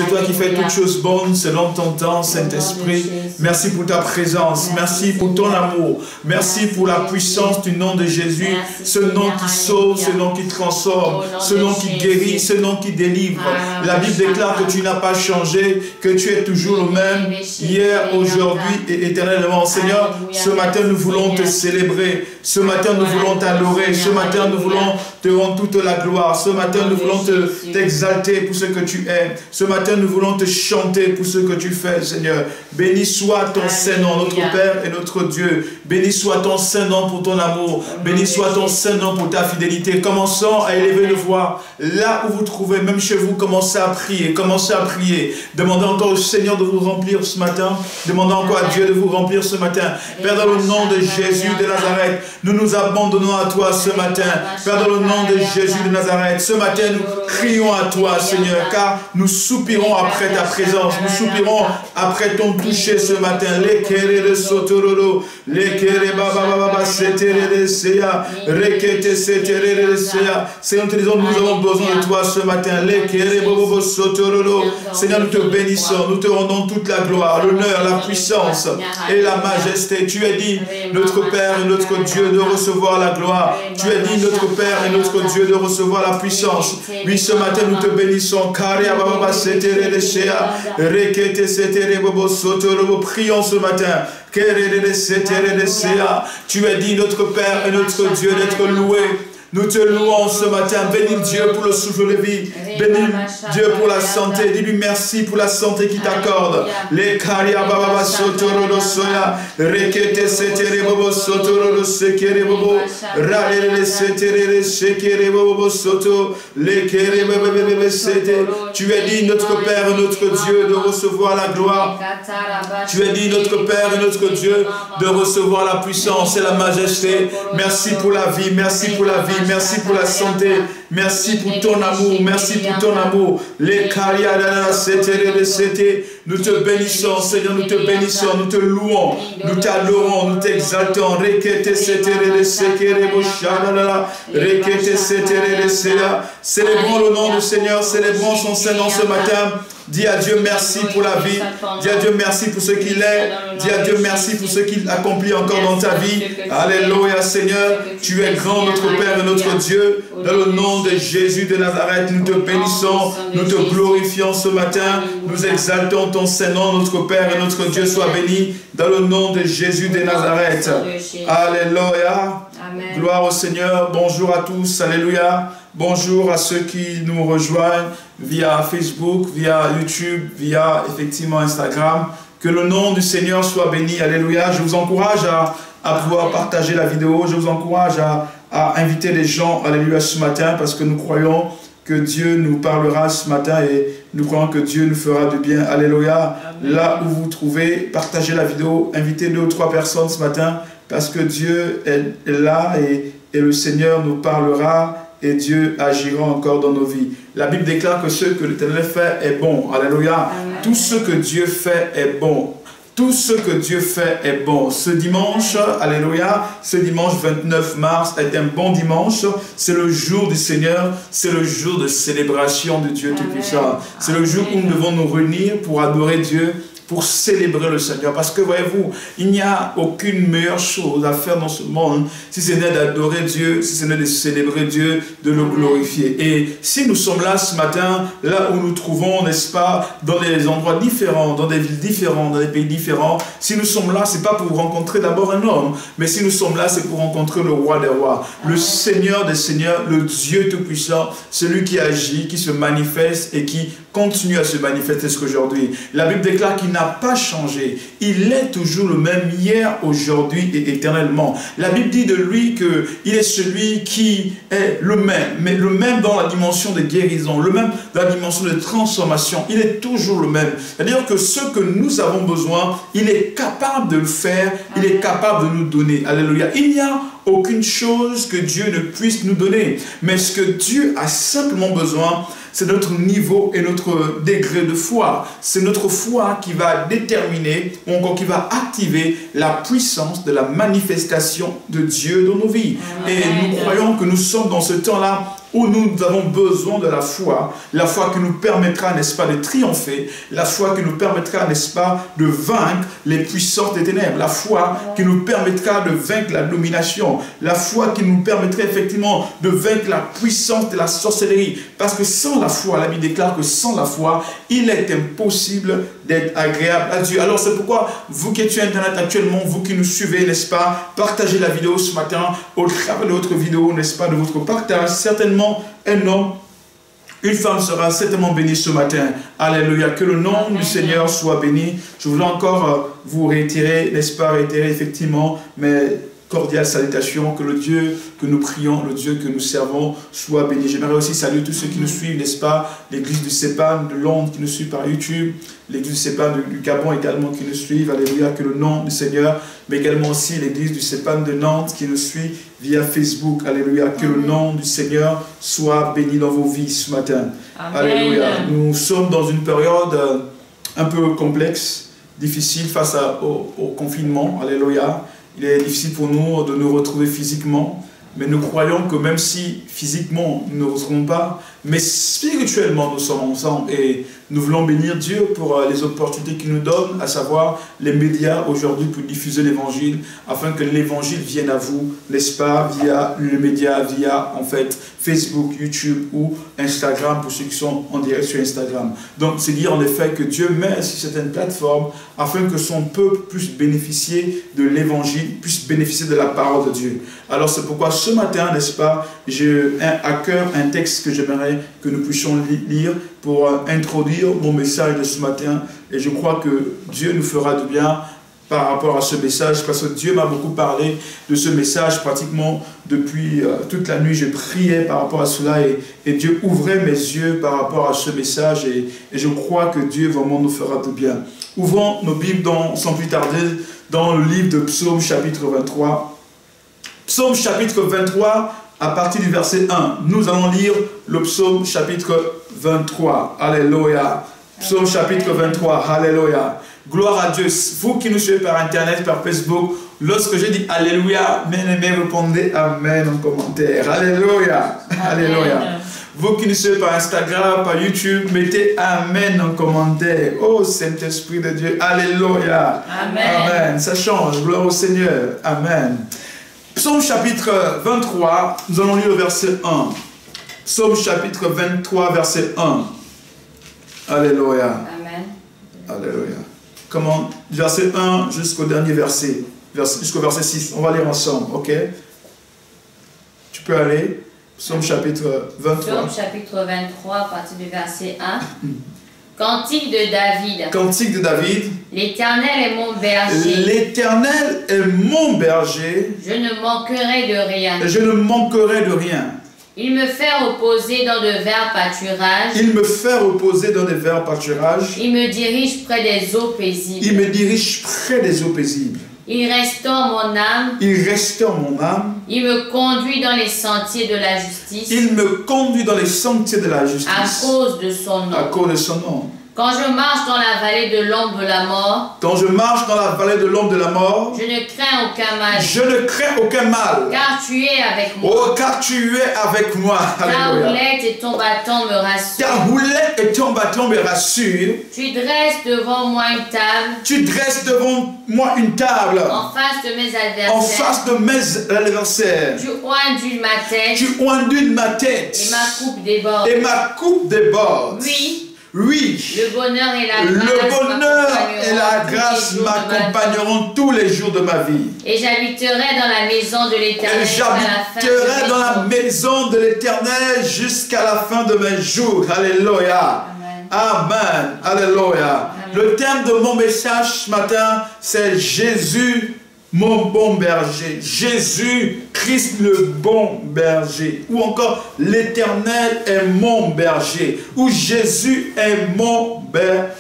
c'est toi qui fais toutes choses bonnes selon ton temps, Saint-Esprit. Merci pour ta présence. Merci pour ton amour. Merci pour la puissance du nom de Jésus. Ce nom qui sauve, ce nom qui transforme, ce nom qui guérit, ce nom qui délivre. La Bible déclare que tu n'as pas changé, que tu es toujours le même, hier, aujourd'hui et éternellement. Seigneur, ce matin, nous voulons te célébrer. Ce matin, nous voulons t'adorer. Ce matin, nous voulons te rendre toute la gloire. Ce matin, nous voulons t'exalter pour ce que tu es. Ce matin, nous voulons te chanter pour ce que tu fais, Seigneur. Béni soit ton Saint-Nom, notre Père et notre Dieu. Béni soit ton Saint-Nom pour ton amour. Béni soit ton Saint-Nom pour ta fidélité. Commençons à élever le voix. Là où vous trouvez, même chez vous, commencez à prier. Commencez à prier. Demandez encore au Seigneur de vous remplir ce matin. Demandez encore à Dieu de vous remplir ce matin. Père, dans le nom de Jésus de Nazareth, nous nous abandonnons à toi ce matin. Père, dans le nom de Jésus de Nazareth, ce matin, nous crions à toi, Seigneur, car nous soupirons après ta présence. Nous soupirons après ton toucher ce matin. Seigneur, nous te disons, nous avons besoin de toi ce matin. Seigneur, nous te bénissons, nous te rendons toute la gloire, l'honneur, la puissance et la majesté. Tu as dit, notre Père et notre Dieu, de recevoir la gloire. Tu as dit, notre Père et notre Dieu, de recevoir la puissance. Oui, ce matin, nous te bénissons. Prions ce matin. Tu as dit, notre Père et notre Dieu, d'être loué. Nous te louons ce matin. Bénis Dieu pour le souffle de vie. Bénis Dieu pour la santé. Dis-lui merci pour la santé qu'il t'accorde. Les karia baba sotoro do soya. Rekete setere bobo sotoro do sekere bobo. Ralele setere sekere bobo soto. Les kere bebe sete. Tu as dit notre Père et notre Dieu de recevoir la gloire. Tu as dit notre Père et notre Dieu de recevoir la puissance et la majesté. Merci pour la vie. Merci pour la vie. Merci pour la santé. Merci pour ton amour. Merci pour ton amour. Les nous te bénissons, Seigneur, nous te bénissons, nous te louons, nous t'adorons, nous t'exaltons. Célébrons le nom du Seigneur, célébrons son Saint-Nom ce matin. Dis à Dieu merci pour la vie. Dis à Dieu merci pour ce qu'il est. Dis à Dieu merci pour ce qu'il accomplit encore dans ta vie. Alléluia, Seigneur. Tu es grand, notre Père et notre Dieu. Dans le nom de Jésus de Nazareth, nous te bénissons, nous te glorifions ce matin. Nous exaltons ton Saint-Nom, notre Père et notre Dieu soit béni. Dans le nom de Jésus de Nazareth. Alléluia. Gloire au Seigneur. Bonjour à tous. Alléluia. Bonjour à ceux qui nous rejoignent via Facebook, via YouTube, via effectivement Instagram. Que le nom du Seigneur soit béni. Alléluia. Je vous encourage à pouvoir partager la vidéo. Je vous encourage à inviter les gens, alléluia, ce matin, parce que nous croyons que Dieu nous parlera ce matin et nous croyons que Dieu nous fera du bien. Alléluia. Là où vous vous trouvez, partagez la vidéo, invitez 2 ou 3 personnes ce matin, parce que Dieu est là et le Seigneur nous parlera et Dieu agira encore dans nos vies. La Bible déclare que ce que l'Éternel fait est bon. Alléluia. Tout ce que Dieu fait est bon. Tout ce que Dieu fait est bon. Ce dimanche, alléluia, ce dimanche 29 mars est un bon dimanche. C'est le jour du Seigneur. C'est le jour de célébration de Dieu Tout-Puissant. C'est le jour où nous devons nous réunir pour adorer Dieu, pour célébrer le Seigneur. Parce que, voyez-vous, il n'y a aucune meilleure chose à faire dans ce monde si ce n'est d'adorer Dieu, si ce n'est de célébrer Dieu, de le glorifier. Et si nous sommes là ce matin, là où nous trouvons, n'est-ce pas, dans des endroits différents, dans des villes différentes, dans des pays différents, si nous sommes là, ce n'est pas pour rencontrer d'abord un homme, mais si nous sommes là, c'est pour rencontrer le roi des rois, le Seigneur des seigneurs, le Dieu Tout-Puissant, celui qui agit, qui se manifeste et qui continue à se manifester jusqu'aujourd'hui. La Bible déclare qu'il n'a pas changé. Il est toujours le même hier, aujourd'hui et éternellement. La Bible dit de lui qu'il est celui qui est le même, mais le même dans la dimension de guérison, le même dans la dimension de transformation. Il est toujours le même. C'est-à-dire que ce que nous avons besoin, il est capable de le faire, il est capable de nous donner. Alléluia. Il n'y a aucune chose que Dieu ne puisse nous donner. Mais ce que Dieu a simplement besoin, c'est notre niveau et notre degré de foi. C'est notre foi qui va déterminer, ou encore qui va activer la puissance de la manifestation de Dieu dans nos vies. Amen. Et nous croyons que nous sommes dans ce temps-là où nous avons besoin de la foi qui nous permettra, n'est-ce pas, de triompher, la foi qui nous permettra, n'est-ce pas, de vaincre les puissances des ténèbres, la foi qui nous permettra de vaincre la domination, la foi qui nous permettrait effectivement de vaincre la puissance de la sorcellerie. Parce que sans la foi, la Bible déclare que sans la foi, il est impossible d'être agréable à Dieu. Alors c'est pourquoi, vous qui êtes sur Internet actuellement, vous qui nous suivez, n'est-ce pas, partagez la vidéo ce matin, au travers de votre vidéo, n'est-ce pas, de votre partage, certainement un homme, une femme sera certainement bénie ce matin. Alléluia. Que le nom du Seigneur soit béni. Je voulais encore vous réitérer, n'est-ce pas, réitérer effectivement, mais cordiales salutations, que le Dieu que nous prions, le Dieu que nous servons soit béni. J'aimerais aussi saluer tous ceux qui nous suivent, n'est-ce pas, l'église du CEPAN de Londres qui nous suit par YouTube, l'église du CEPAN du Gabon également qui nous suivent, alléluia, que le nom du Seigneur, mais également aussi l'église du CEPAN de Nantes qui nous suit via Facebook, alléluia, que le nom du Seigneur soit béni dans vos vies ce matin. Amen. Alléluia. Nous sommes dans une période un peu complexe, difficile face au confinement, alléluia. Il est difficile pour nous de nous retrouver physiquement, mais nous croyons que même si physiquement nous ne retrouvons pas, mais spirituellement nous sommes ensemble et nous voulons bénir Dieu pour les opportunités qu'il nous donne, à savoir les médias aujourd'hui pour diffuser l'évangile, afin que l'évangile vienne à vous, n'est-ce pas, via le média, via en fait Facebook, YouTube ou Instagram pour ceux qui sont en direct sur Instagram. Donc c'est dire en effet que Dieu met sur certaines plateformes afin que son peuple puisse bénéficier de l'évangile, puisse bénéficier de la parole de Dieu. Alors c'est pourquoi ce matin, n'est-ce pas, j'ai à cœur un texte que j'aimerais que nous puissions lire pour introduire mon message de ce matin. Et je crois que Dieu nous fera du bien par rapport à ce message, parce que Dieu m'a beaucoup parlé de ce message pratiquement depuis toute la nuit. Je priais par rapport à cela et Dieu ouvrait mes yeux par rapport à ce message et je crois que Dieu vraiment nous fera du bien. Ouvrons nos Bibles sans plus tarder dans le livre de Psaume chapitre 23. Psaume chapitre 23 à partir du verset 1. Nous allons lire le psaume chapitre 23. Alléluia. Psaume chapitre 23. Alléluia. Gloire à Dieu. Vous qui nous suivez par Internet, par Facebook, lorsque je dis Alléluia, bien-aimés, répondez Amen en commentaire. Alléluia. Alléluia. Vous qui nous suivez par Instagram, par YouTube, mettez Amen en commentaire. Oh Saint-Esprit de Dieu. Alléluia. Amen. Amen. Ça change. Gloire au Seigneur. Amen. Psaume chapitre 23, nous allons lire le verset 1. Psaume chapitre 23, verset 1. Alléluia. Amen. Alléluia. Comment? Verset 1 jusqu'au dernier verset. Jusqu'au verset 6. On va lire ensemble, ok? Tu peux aller. Psaume chapitre 23. Psaume chapitre 23, à partir du verset 1. Cantique de David. Cantique de David. L'Éternel est mon berger. L'Éternel est mon berger. Je ne manquerai de rien. Je ne manquerai de rien. Il me fait reposer dans de verts pâturages. Il me fait reposer dans de verts pâturages. Il me dirige près des eaux paisibles. Il me dirige près des eaux paisibles. Il restaure mon âme. Il restaure mon âme. Il me conduit dans les sentiers de la justice. Il me conduit dans les sentiers de la justice. À cause de son nom. À cause de son nom. Quand je marche dans la vallée de l'ombre de la mort. Quand je marche dans la vallée de l'ombre de la mort. Je ne crains aucun mal. Je ne crains aucun mal. Car tu es avec moi. Oh, car tu es avec moi. Ta houlette et ton bâton me rassurent. Ta houlette et ton bâton me rassurent. Tu dresses devant moi une table. Tu dresses devant moi une table. En face de mes adversaires. En face de mes adversaires. Tu ondules ma tête. Tu ondules ma tête. Et ma coupe déborde. Et ma coupe déborde. Oui. Oui, le bonheur et la grâce m'accompagneront tous les jours de ma vie. Et j'habiterai dans la maison de l'Éternel jusqu'à la fin de mes jours. Alléluia. Amen. Alléluia. Le thème de mon message ce matin, c'est Jésus, mon bon berger. Jésus, Christ le bon berger. Ou encore, l'Éternel est mon berger. Ou Jésus est mon berger.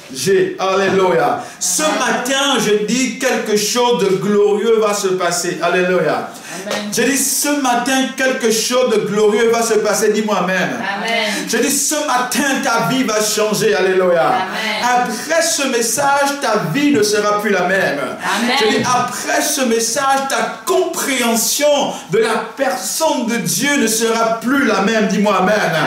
Alléluia. Ce matin, je dis quelque chose de glorieux va se passer. Alléluia. Je dis ce matin, quelque chose de glorieux va se passer. Dis-moi amen. Amen. Je dis ce matin, ta vie va changer. Alléluia. Amen. Après ce message, ta vie ne sera plus la même. Amen. Je dis après ce message, ta compréhension de la personne de Dieu ne sera plus la même. Dis-moi amen. Amen.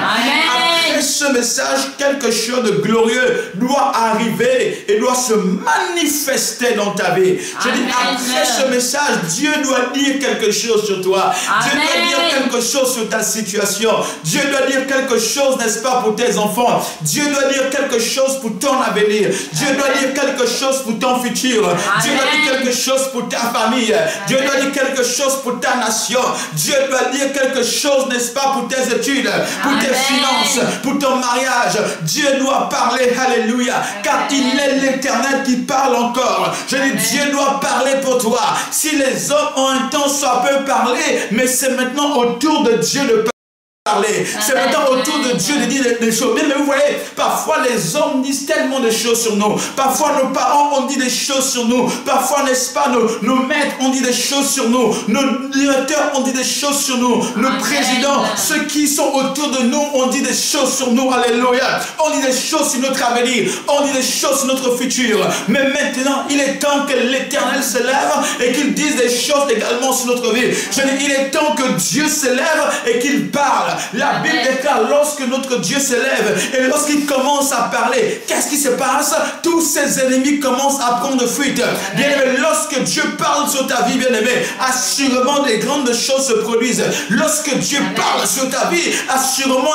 Après ce message, quelque chose de glorieux doit arriver et doit se manifester dans ta vie. Je dis après ce message, Dieu doit dire quelque chose sur toi. Dieu doit dire quelque chose sur ta situation. Dieu doit dire quelque chose, n'est-ce pas, pour tes enfants. Dieu doit dire quelque chose pour ton avenir. Dieu doit dire quelque chose pour ton futur. Dieu doit dire quelque chose pour ta famille. Dieu doit dire quelque chose pour ta nation. Dieu doit dire quelque chose, n'est-ce pas, pour tes études, pour tes finances, pour ton mariage. Dieu doit parler, alléluia, car il est l'Éternel qui parle encore. Je dis, Dieu doit parler pour toi. Si les hommes ont un temps soit peu parler, mais c'est maintenant au tour de Dieu de parler. C'est maintenant au tour de Dieu de dire des choses. Mais vous voyez, parfois les hommes disent tellement de choses sur nous. Parfois nos parents ont dit des choses sur nous. Parfois, n'est-ce pas, nos maîtres ont dit des choses sur nous. Nos directeurs ont dit des choses sur nous. Nos présidents, ceux qui sont autour de nous ont dit des choses sur nous. Alléluia. On dit des choses sur notre avenir. On dit des choses sur notre futur. Mais maintenant, il est temps que l'Éternel se lève et qu'il dise des choses également sur notre vie. Je dis, il est temps que Dieu se lève et qu'il parle. La Bible déclare lorsque notre Dieu se lève et lorsqu'il commence à parler, qu'est-ce qui se passe? Tous ses ennemis commencent à prendre fuite. Bien-aimé, lorsque Dieu parle sur ta vie, bien-aimé, assurément des grandes choses se produisent. Lorsque Dieu parle sur ta vie, assurément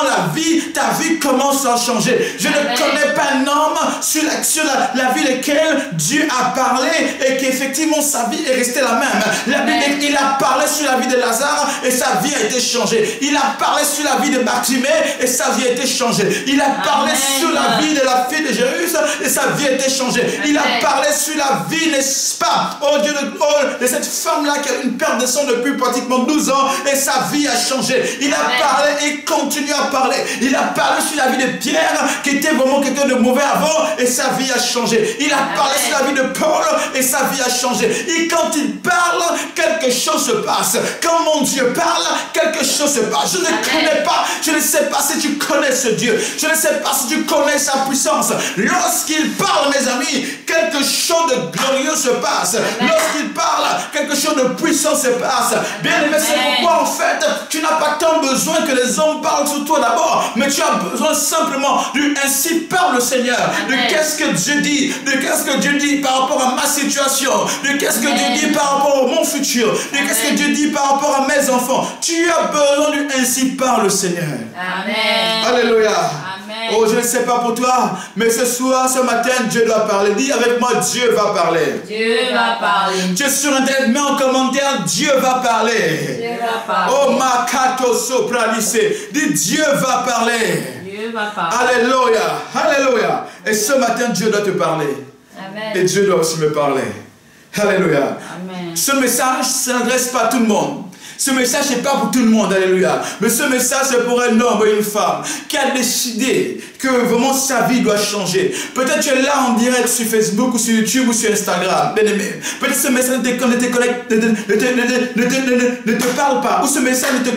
ta vie commence à changer. Je ne connais pas un homme sur la vie laquelle Dieu a parlé et qu'effectivement sa vie est restée la même. La Bible, il a parlé sur la vie de Lazare et sa vie a été changée. Il a parlé sur la vie de Bartimée et sa vie a été changée. Il a parlé sur la vie de la fille de Jairus et sa vie a été changée. Il a parlé sur la vie, n'est-ce pas, oh Dieu, de cette femme-là qui a une perte de sang depuis pratiquement 12 ans et sa vie a changé. Il a parlé et continue à parler. Il a parlé sur la vie de Pierre qui était vraiment quelqu'un de mauvais avant et sa vie a changé. Il a parlé sur la vie de Paul et sa vie a changé. Et quand il parle, quelque chose se passe. Quand mon Dieu parle, quelque chose se passe. Je ne connais pas, je ne sais pas si tu connais ce Dieu. Je ne sais pas si tu connais sa puissance. Lorsqu'il parle, mes amis, quelque chose de glorieux se passe. Lorsqu'il parle, quelque chose de puissant se passe. Bien aimé, c'est pourquoi en fait, tu n'as pas tant besoin que les hommes parlent sur toi d'abord, mais tu as besoin simplement de ainsi parle le Seigneur. De qu'est-ce que Dieu dit, de qu'est-ce que Dieu dit par rapport à ma situation, de qu'est-ce que Dieu dit par rapport à mon futur, de qu'est-ce que Dieu dit par rapport à mes enfants. Tu as besoin de ainsi parle le Seigneur. Amen. Alléluia. Amen. Oh, je ne sais pas pour toi, mais ce soir, ce matin, Dieu doit parler. Dis avec moi, Dieu va parler. Dieu va parler. Tu es sur Internet, mets en commentaire, Dieu va parler. Dieu va parler. Oh, Makato Sopralice. Dis, Dieu va parler. Dieu va parler. Alléluia. Alléluia. Et ce matin, Dieu doit te parler. Amen. Et Dieu doit aussi me parler. Alléluia. Amen. Ce message ne s'adresse pas à tout le monde. Ce message n'est pas pour tout le monde, alléluia. Mais ce message c'est pour un homme et une femme qui a décidé que vraiment sa vie doit changer. Peut-être tu es là en direct sur Facebook ou sur YouTube ou sur Instagram, bien aimé. Peut-être ce message ne te parle pas, ou ce message ne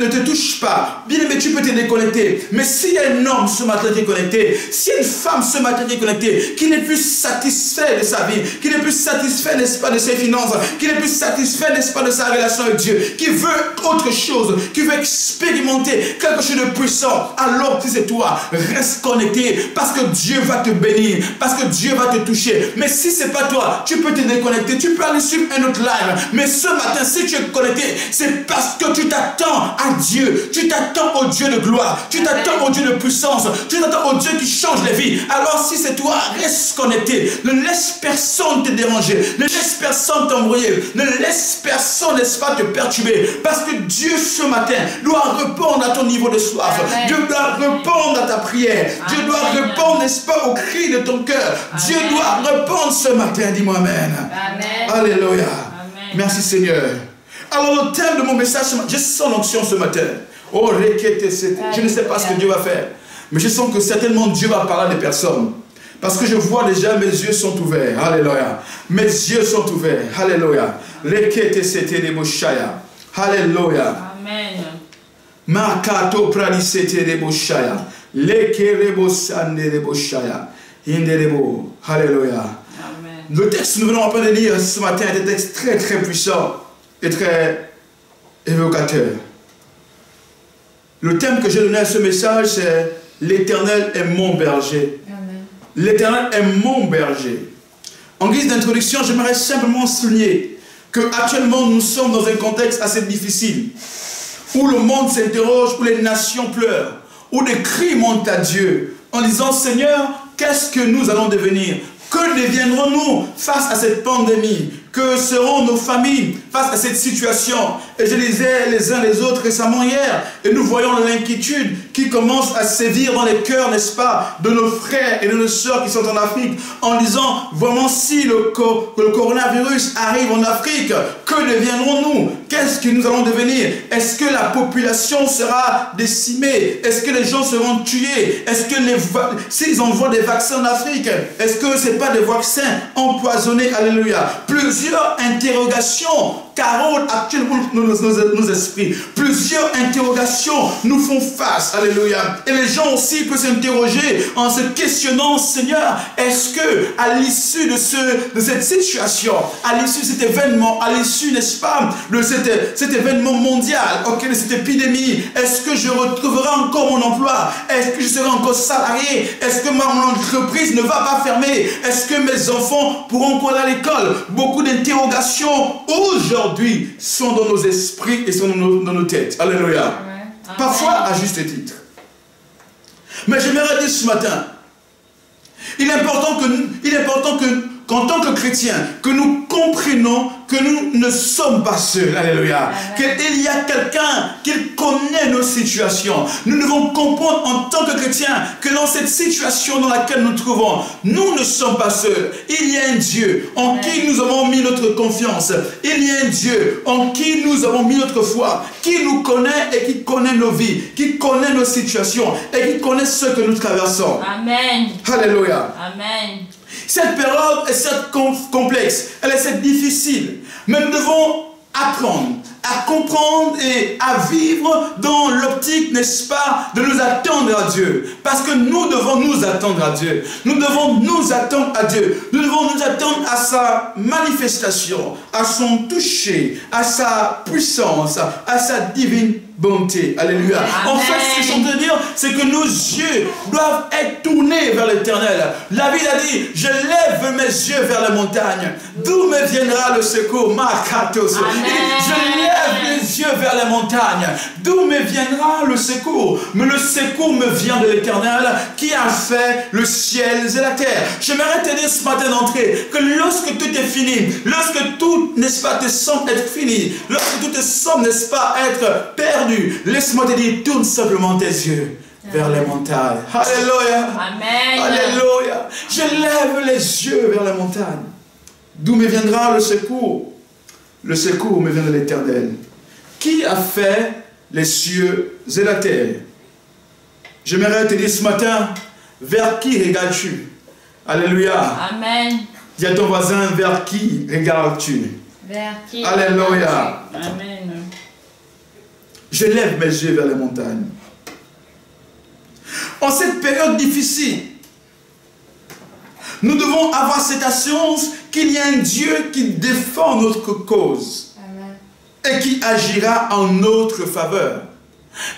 te touche pas. Bien aimé, tu peux te déconnecter. Mais s'il y a un homme ce matin qui est connecté, s'il y a une femme ce matin qui est connectée, qui n'est plus satisfait de sa vie, qui n'est plus satisfait, n'est-ce pas, de ses finances, qui n'est plus satisfait, n'est-ce pas, de sa relation avec Dieu, qui veut autre chose, qui veut expérimenter quelque chose de puissant, alors si c'est toi, reste connecté parce que Dieu va te bénir, parce que Dieu va te toucher. Mais si c'est pas toi, tu peux te déconnecter, tu peux aller suivre un autre live. Mais ce matin, si tu es connecté, c'est parce que tu t'attends à Dieu, tu t'attends au Dieu de gloire, tu t'attends au Dieu de puissance, tu t'attends au Dieu qui change les vies. Alors si c'est toi, reste connecté, ne laisse personne te déranger, ne laisse personne t'embrouiller, ne laisse personne, n'est-ce pas, te perturber, parce que Dieu ce matin doit répondre à ton niveau de soif. Amen. Dieu doit répondre à ta prière. Amen. Dieu doit répondre, n'est-ce pas, au cri de ton cœur. Amen. Dieu doit répondre ce matin. Dis-moi amen. Amen. Alléluia. Amen. Merci Seigneur. Alors le thème de mon message, je sens l'onction ce matin. Oh, je ne sais pas ce que Dieu va faire, mais je sens que certainement Dieu va parler à des personnes. Parce que je vois déjà, mes yeux sont ouverts. Alléluia. Mes yeux sont ouverts. Alléluia. Alléluia. Amen. Makato pranisete reboshaya. Lekerebosande reboshaya. Inderebo. Alléluia. Amen. Le texte que nous venons à peine de lire ce matin est un texte très très puissant et très évocateur. Le thème que j'ai donné à ce message, c'est l'Éternel est mon berger. L'Éternel est mon berger. En guise d'introduction, j'aimerais simplement souligner que actuellement nous sommes dans un contexte assez difficile, où le monde s'interroge, où les nations pleurent, où des cris montent à Dieu en disant: Seigneur, qu'est-ce que nous allons devenir? Que deviendrons-nous face à cette pandémie? Que seront nos familles face à cette situation? Et je lisais les uns les autres récemment hier, et nous voyons l'inquiétude qui commence à sévir dans les cœurs, n'est-ce pas, de nos frères et de nos sœurs qui sont en Afrique, en disant: vraiment, si le coronavirus arrive en Afrique, que deviendrons-nous? Qu'est-ce que nous allons devenir? Est-ce que la population sera décimée? Est-ce que les gens seront tués? Est-ce que s'ils envoient des vaccins en Afrique, est-ce que ce n'est pas des vaccins empoisonnés? Alléluia. Plusieurs interrogations carottent actuellement nos esprits. Plusieurs interrogations nous font face. Alléluia. Et les gens aussi peuvent s'interroger en se questionnant: Seigneur, est-ce que à l'issue de cette situation, à l'issue de cet événement, à l'issue, n'est-ce pas, de cet événement mondial, de cette épidémie, est-ce que je retrouverai encore mon emploi? Est-ce que je serai encore salarié? Est-ce que mon entreprise ne va pas fermer? Est-ce que mes enfants pourront encore aller à l'école? Beaucoup d'interrogations aujourd'hui sont dans nos esprits et sont dans nos têtes. Alléluia. Amen. Parfois à juste titre. Mais j'aimerais dire ce matin, il est important qu'en tant que chrétiens, que nous comprenions que nous ne sommes pas seuls. Alléluia. Qu'il y a quelqu'un qui connaît nos situations. Nous devons comprendre en tant que chrétiens que dans cette situation dans laquelle nous nous trouvons, nous ne sommes pas seuls. Il y a un Dieu en qui nous avons mis notre confiance. Il y a un Dieu en qui nous avons mis notre foi, qui nous connaît et qui connaît nos vies, qui connaît nos situations et qui connaît ce que nous traversons. Amen. Alléluia. Amen. Cette période est certes complexe, elle est certes difficile, mais nous devons apprendre à comprendre et à vivre dans l'optique, n'est-ce pas, de nous attendre à Dieu. Parce que nous devons nous attendre à Dieu. Nous devons nous attendre à Dieu. Nous devons nous attendre à sa manifestation, à son toucher, à sa puissance, à sa divine bonté. Alléluia. Amen. En fait, ce que je suis en train de dire, c'est que nos yeux doivent être tournés vers l'Éternel. La Bible a dit: je lève mes yeux vers la montagne. D'où me viendra le secours? Je lève les yeux vers la montagne. D'où me viendra le secours? Mais le secours me vient de l'Éternel qui a fait le ciel et la terre. J'aimerais te dire ce matin d'entrée que lorsque tout est fini, lorsque tout, n'est-ce pas, te semble être fini, lorsque tout te semble, n'est-ce pas, être perdu, laisse-moi te dire, tourne simplement tes yeux vers les montagnes. Alléluia. Amen. Alléluia. Je lève les yeux vers la montagne. D'où me viendra le secours? Le secours me vient de l'Éternel, qui a fait les cieux et la terre. J'aimerais te dire ce matin, vers qui regardes-tu? Alléluia. Amen. Dis à ton voisin, vers qui regardes-tu? Vers qui? Alléluia. Amen. Je lève mes yeux vers les montagnes. En cette période difficile, nous devons avoir cette assurance qu'il y a un Dieu qui défend notre cause. Amen. Et qui agira en notre faveur.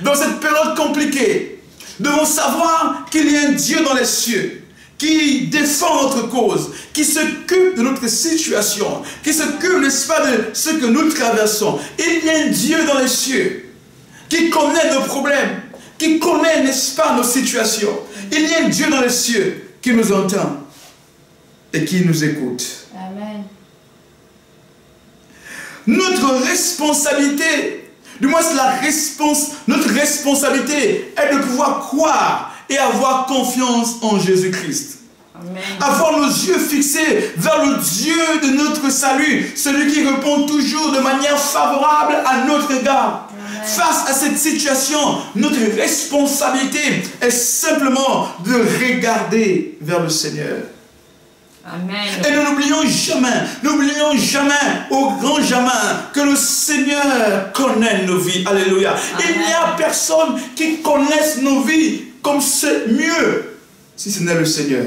Dans cette période compliquée, nous devons savoir qu'il y a un Dieu dans les cieux qui défend notre cause, qui s'occupe de notre situation, qui s'occupe, n'est-ce pas, de ce que nous traversons. Il y a un Dieu dans les cieux qui connaît nos problèmes, qui connaît, n'est-ce pas, nos situations. Il y a un Dieu dans les cieux qui nous entend et qui nous écoute. Amen. Notre responsabilité, du moins notre responsabilité est de pouvoir croire et avoir confiance en Jésus-Christ. Avoir nos yeux fixés vers le Dieu de notre salut, celui qui répond toujours de manière favorable à notre égard. Face à cette situation, notre responsabilité est simplement de regarder vers le Seigneur. Amen. Et n'oublions jamais, au grand jamais, que le Seigneur connaît nos vies. Alléluia. Amen. Il n'y a personne qui connaisse nos vies comme c'est mieux, si ce n'est le Seigneur.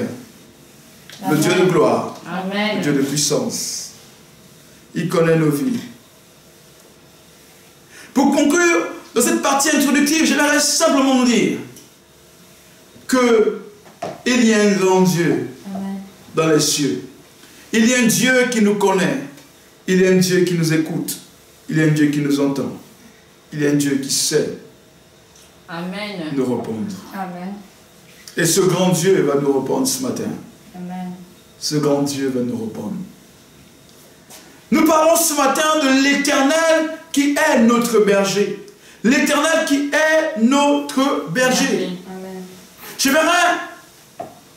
Amen. Le Dieu de gloire. Amen. Le Dieu de puissance. Il connaît nos vies. Pour conclure, dans cette partie introductive, j'aimerais simplement vous dire qu'il y a un grand Dieu dans les cieux. Il y a un Dieu qui nous connaît. Il y a un Dieu qui nous écoute. Il y a un Dieu qui nous entend. Il y a un Dieu qui sait nous répondre. Amen. Et ce grand Dieu va nous répondre ce matin. Amen. Ce grand Dieu va nous répondre. Nous parlons ce matin de l'Éternel qui est notre berger. L'Éternel qui est notre berger. Amen. J'aimerais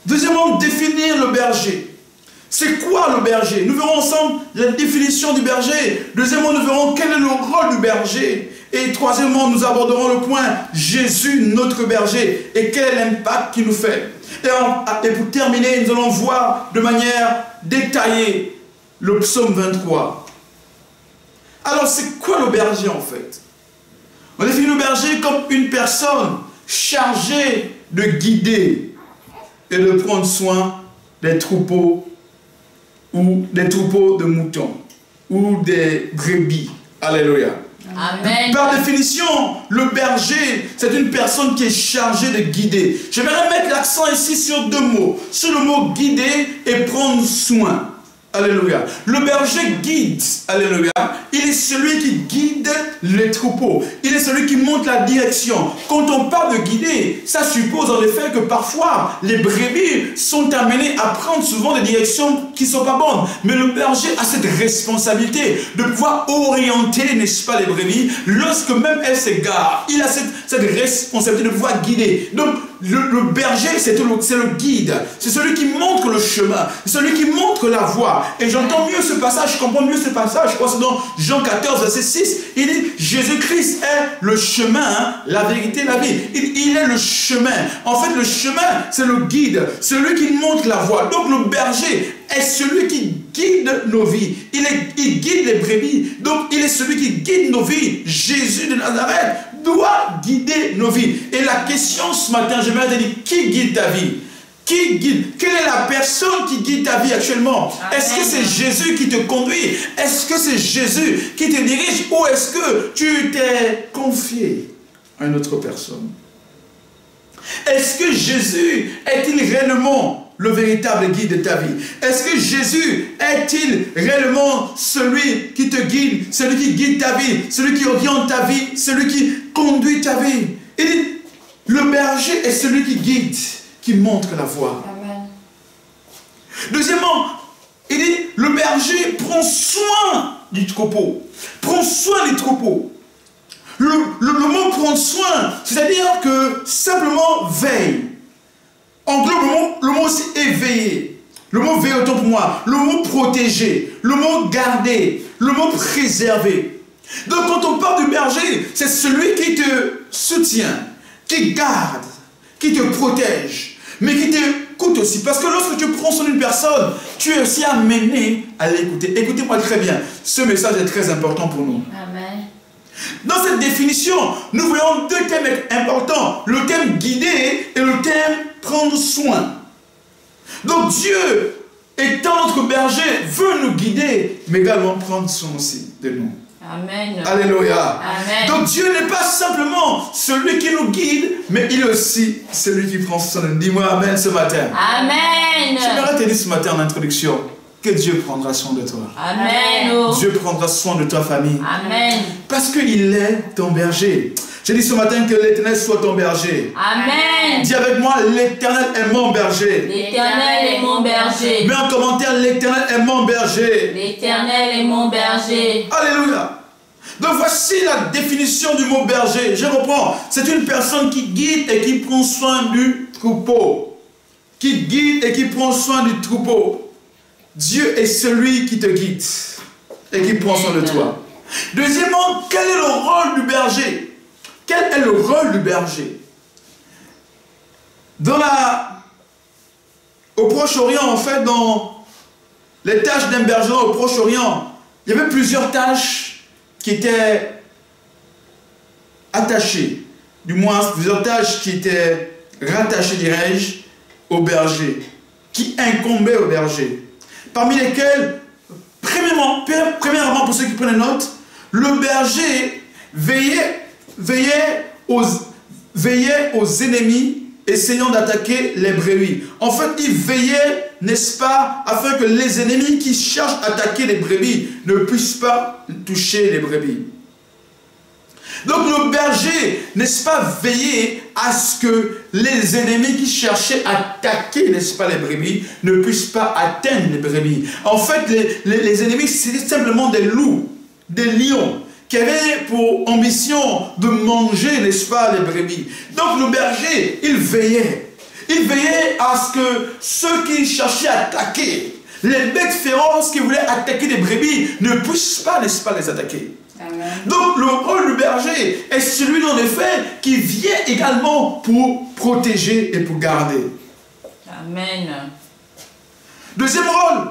deuxièmement définir le berger. C'est quoi le berger? Nous verrons ensemble la définition du berger. Deuxièmement, nous verrons quel est le rôle du berger. Et troisièmement, nous aborderons le point Jésus, notre berger, et quel est l'impact qu'il nous fait. Et pour terminer, nous allons voir de manière détaillée le psaume 23. Alors, c'est quoi le berger en fait? On définit le berger comme une personne chargée de guider et de prendre soin des troupeaux ou des troupeaux de moutons ou des brebis. Alléluia. Amen. Par définition, le berger, c'est une personne qui est chargée de guider. J'aimerais mettre l'accent ici sur deux mots. Sur le mot guider et prendre soin. Alléluia. Le berger guide. Alléluia. Il est celui qui guide les troupeaux. Il est celui qui montre la direction. Quand on parle de guider, ça suppose en effet que parfois les brebis sont amenées à prendre souvent des directions qui ne sont pas bonnes. Mais le berger a cette responsabilité de pouvoir orienter, n'est-ce pas, les brebis lorsque même elles s'égarent. Il a cette responsabilité de pouvoir guider. Donc, le berger, c'est le guide. C'est celui qui montre le chemin. C'est celui qui montre la voie. Et j'entends mieux ce passage, je comprends mieux ce passage. Je crois que c'est dans Jean 14, verset 6. Il dit, Jésus-Christ est le chemin, la vérité, la vie. Il est le chemin. En fait, le chemin, c'est le guide. Celui qui montre la voie. Donc, le berger est celui qui guide nos vies. Il guide les brebis. Donc, il est celui qui guide nos vies. Jésus de Nazareth doit guider nos vies. Et la question ce matin, j'aimerais te dire, qui guide ta vie? Qui guide? Quelle est la personne qui guide ta vie actuellement? Est-ce que c'est Jésus qui te conduit? Est-ce que c'est Jésus qui te dirige? Ou est-ce que tu t'es confié à une autre personne? Est-ce que Jésus est-il réellement le véritable guide de ta vie? Est-ce que Jésus est-il réellement celui qui te guide, celui qui guide ta vie, celui qui oriente ta vie, celui qui conduit ta vie? Il dit, le berger est celui qui guide, qui montre la voie. Amen. Deuxièmement, il dit, le berger prend soin du troupeau. Prend soin du troupeau. Le mot prendre soin, c'est-à-dire que simplement veille. Englobe le mot aussi éveiller. Le mot veiller autant pour moi. Le mot protéger. Le mot garder. Le mot préserver. Donc quand on parle du berger, c'est celui qui te soutient, qui garde, qui te protège, mais qui t'écoute aussi. Parce que lorsque tu prends soin d'une personne, tu es aussi amené à l'écouter. Écoutez-moi très bien. Ce message est très important pour nous. Amen. Dans cette définition, nous voyons deux thèmes importants. Le thème guider et le thème prendre soin. Donc Dieu, étant notre berger, veut nous guider, mais également prendre soin aussi de nous. Amen. Alléluia. Amen. Donc Dieu n'est pas simplement celui qui nous guide, mais il est aussi celui qui prend soin de nous. Dis-moi Amen ce matin. Amen. J'aimerais te dire ce matin en introduction que Dieu prendra soin de toi. Amen. Dieu prendra soin de ta famille. Amen. Parce qu'il est ton berger. J'ai dit ce matin que l'Éternel soit ton berger. Amen. Dis avec moi, l'Éternel est mon berger. L'Éternel est mon berger. Mets en commentaire, l'Éternel est mon berger. L'Éternel est mon berger. Alléluia. Donc voici la définition du mot berger. Je reprends. C'est une personne qui guide et qui prend soin du troupeau. Qui guide et qui prend soin du troupeau. Dieu est celui qui te guide et qui prend soin de toi. Deuxièmement, quel est le rôle du berger? quel est le rôle du berger? Au Proche-Orient, en fait, dans les tâches d'un berger au Proche-Orient, il y avait plusieurs tâches qui étaient attachées, du moins plusieurs tâches qui étaient rattachées, dirais-je, au berger, qui incombaient au berger. Parmi lesquelles, premièrement, pour ceux qui prennent note, le berger veillait aux ennemis essayant d'attaquer les brebis. En fait, il veillait, n'est-ce pas, afin que les ennemis qui cherchent à attaquer les brebis ne puissent pas toucher les brebis. Donc le berger, n'est-ce pas, veillait à ce que les ennemis qui cherchaient à attaquer, n'est-ce pas, les brebis, ne puissent pas atteindre les brebis. En fait, les ennemis, c'était simplement des loups, des lions, qui avaient pour ambition de manger, n'est-ce pas, les brebis. Donc le berger, il veillait. Il veillait à ce que ceux qui cherchaient à attaquer, les bêtes féroces qui voulaient attaquer les brebis, ne puissent pas, n'est-ce pas, les attaquer. Amen. Donc le rôle du berger est celui, en effet, qui vient également pour protéger et pour garder. Amen. Deuxième rôle,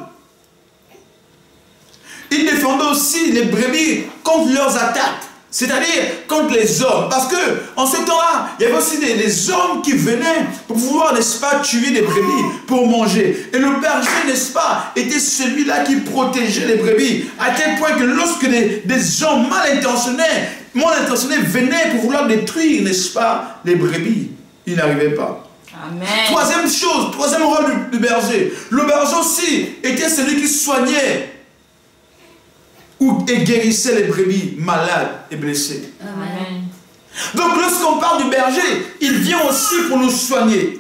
il défendait aussi les brebis contre leurs attaques, c'est-à-dire contre les hommes. Parce que en ce temps-là, il y avait aussi des hommes qui venaient pour pouvoir, n'est-ce pas, tuer des brebis pour manger. Et le berger, n'est-ce pas, était celui-là qui protégeait les brebis, à tel point que lorsque des hommes mal intentionnés venaient pour vouloir détruire, n'est-ce pas, les brebis, ils n'arrivaient pas. Amen. Troisième rôle du berger. Le berger aussi était celui qui soignait et guérissait les brebis malades et blessées. Amen. Donc lorsqu'on parle du berger, il vient aussi pour nous soigner.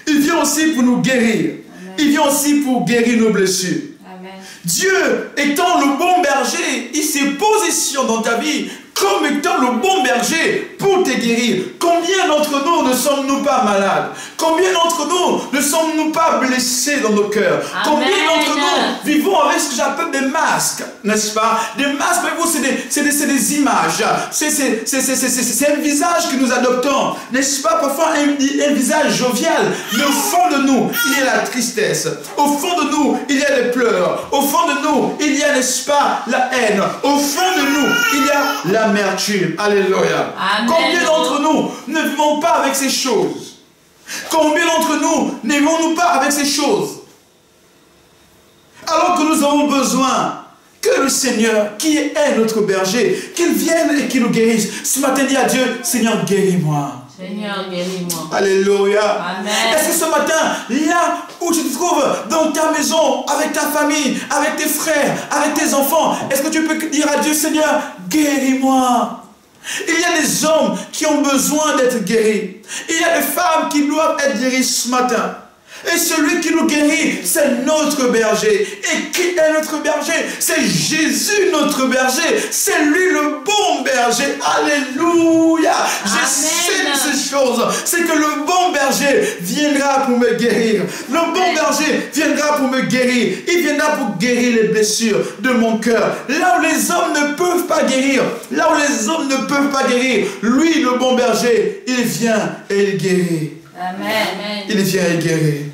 Il vient aussi pour nous guérir. Amen. Il vient aussi pour guérir nos blessures. Amen. Dieu étant le bon berger, il se positionne dans ta vie comme étant le bon berger pour te guérir. Combien d'entre nous ne sommes-nous pas malades? Combien d'entre nous ne sommes-nous pas blessés dans nos cœurs? Amen. Combien d'entre nous vivons avec ce que j'appelle des masques, n'est-ce pas? Des masques, mais vous, c'est des images. C'est un visage que nous adoptons, n'est-ce pas? Parfois un visage jovial, mais au fond de nous, il y a la tristesse. Au fond de nous, il y a les pleurs. Au fond de nous, il y a, n'est-ce pas, la haine. Au fond de nous, il y a l'amertume. Alléluia. Amen. Combien d'entre nous ne vivons pas avec ces choses? Combien d'entre nous ne vivons-nous pas avec ces choses? Alors que nous avons besoin que le Seigneur, qui est notre berger, qu'il vienne et qu'il nous guérisse. Ce matin, dis à Dieu, Seigneur, guéris-moi. Seigneur, guéris-moi. Alléluia. Amen. Est-ce que ce matin, là où tu te trouves, dans ta maison, avec ta famille, avec tes frères, avec tes enfants, est-ce que tu peux dire à Dieu, Seigneur, guéris-moi? Il y a des hommes qui ont besoin d'être guéris. Il y a des femmes qui doivent être guéries ce matin. Et celui qui nous guérit, c'est notre berger. Et qui est notre berger? C'est Jésus, notre berger. C'est lui le bon berger. Alléluia. Je sais ces choses. C'est que le bon berger viendra pour me guérir. Le bon berger viendra pour me guérir. Il viendra pour guérir les blessures de mon cœur. Là où les hommes ne peuvent pas guérir, là où les hommes ne peuvent pas guérir, lui, le bon berger, il vient et il guérit. Amen. Il vient et guérit.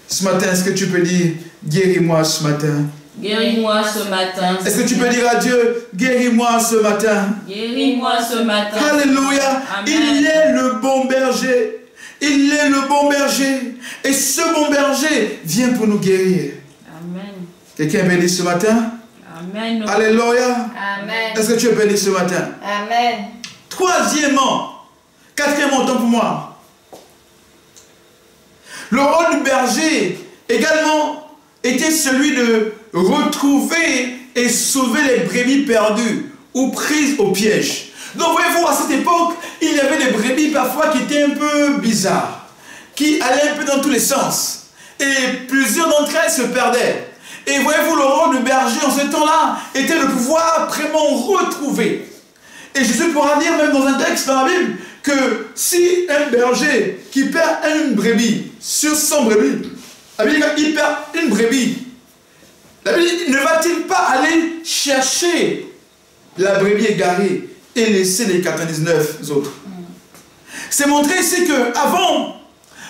Ce matin, est-ce que tu peux dire, guéris-moi ce matin? Guéris-moi ce matin. Est-ce que tu peux dire à Dieu, guéris-moi ce matin? Guéris-moi ce matin. Alléluia. Amen. Il est le bon berger. Il est le bon berger. Et ce bon berger vient pour nous guérir. Amen. Quelqu'un est béni ce matin? Amen. Alléluia. Amen. Est-ce que tu es béni ce matin? Amen. Quatrièmement, temps pour moi. Le rôle du berger également était celui de retrouver et sauver les brebis perdues ou prises au piège. Donc voyez-vous, à cette époque, il y avait des brebis parfois qui étaient un peu bizarres, qui allaient un peu dans tous les sens. Et plusieurs d'entre elles se perdaient. Et voyez-vous, le rôle du berger en ce temps-là était de pouvoir vraiment retrouver. Et Jésus pourra dire même dans un texte dans la Bible que si un berger qui perd une brebis sur 100 brebis, la Bible dit qu'il perd une brebis, la Bible dit, ne va-t-il pas aller chercher la brebis égarée et laisser les 99 autres? C'est montré ici qu'avant,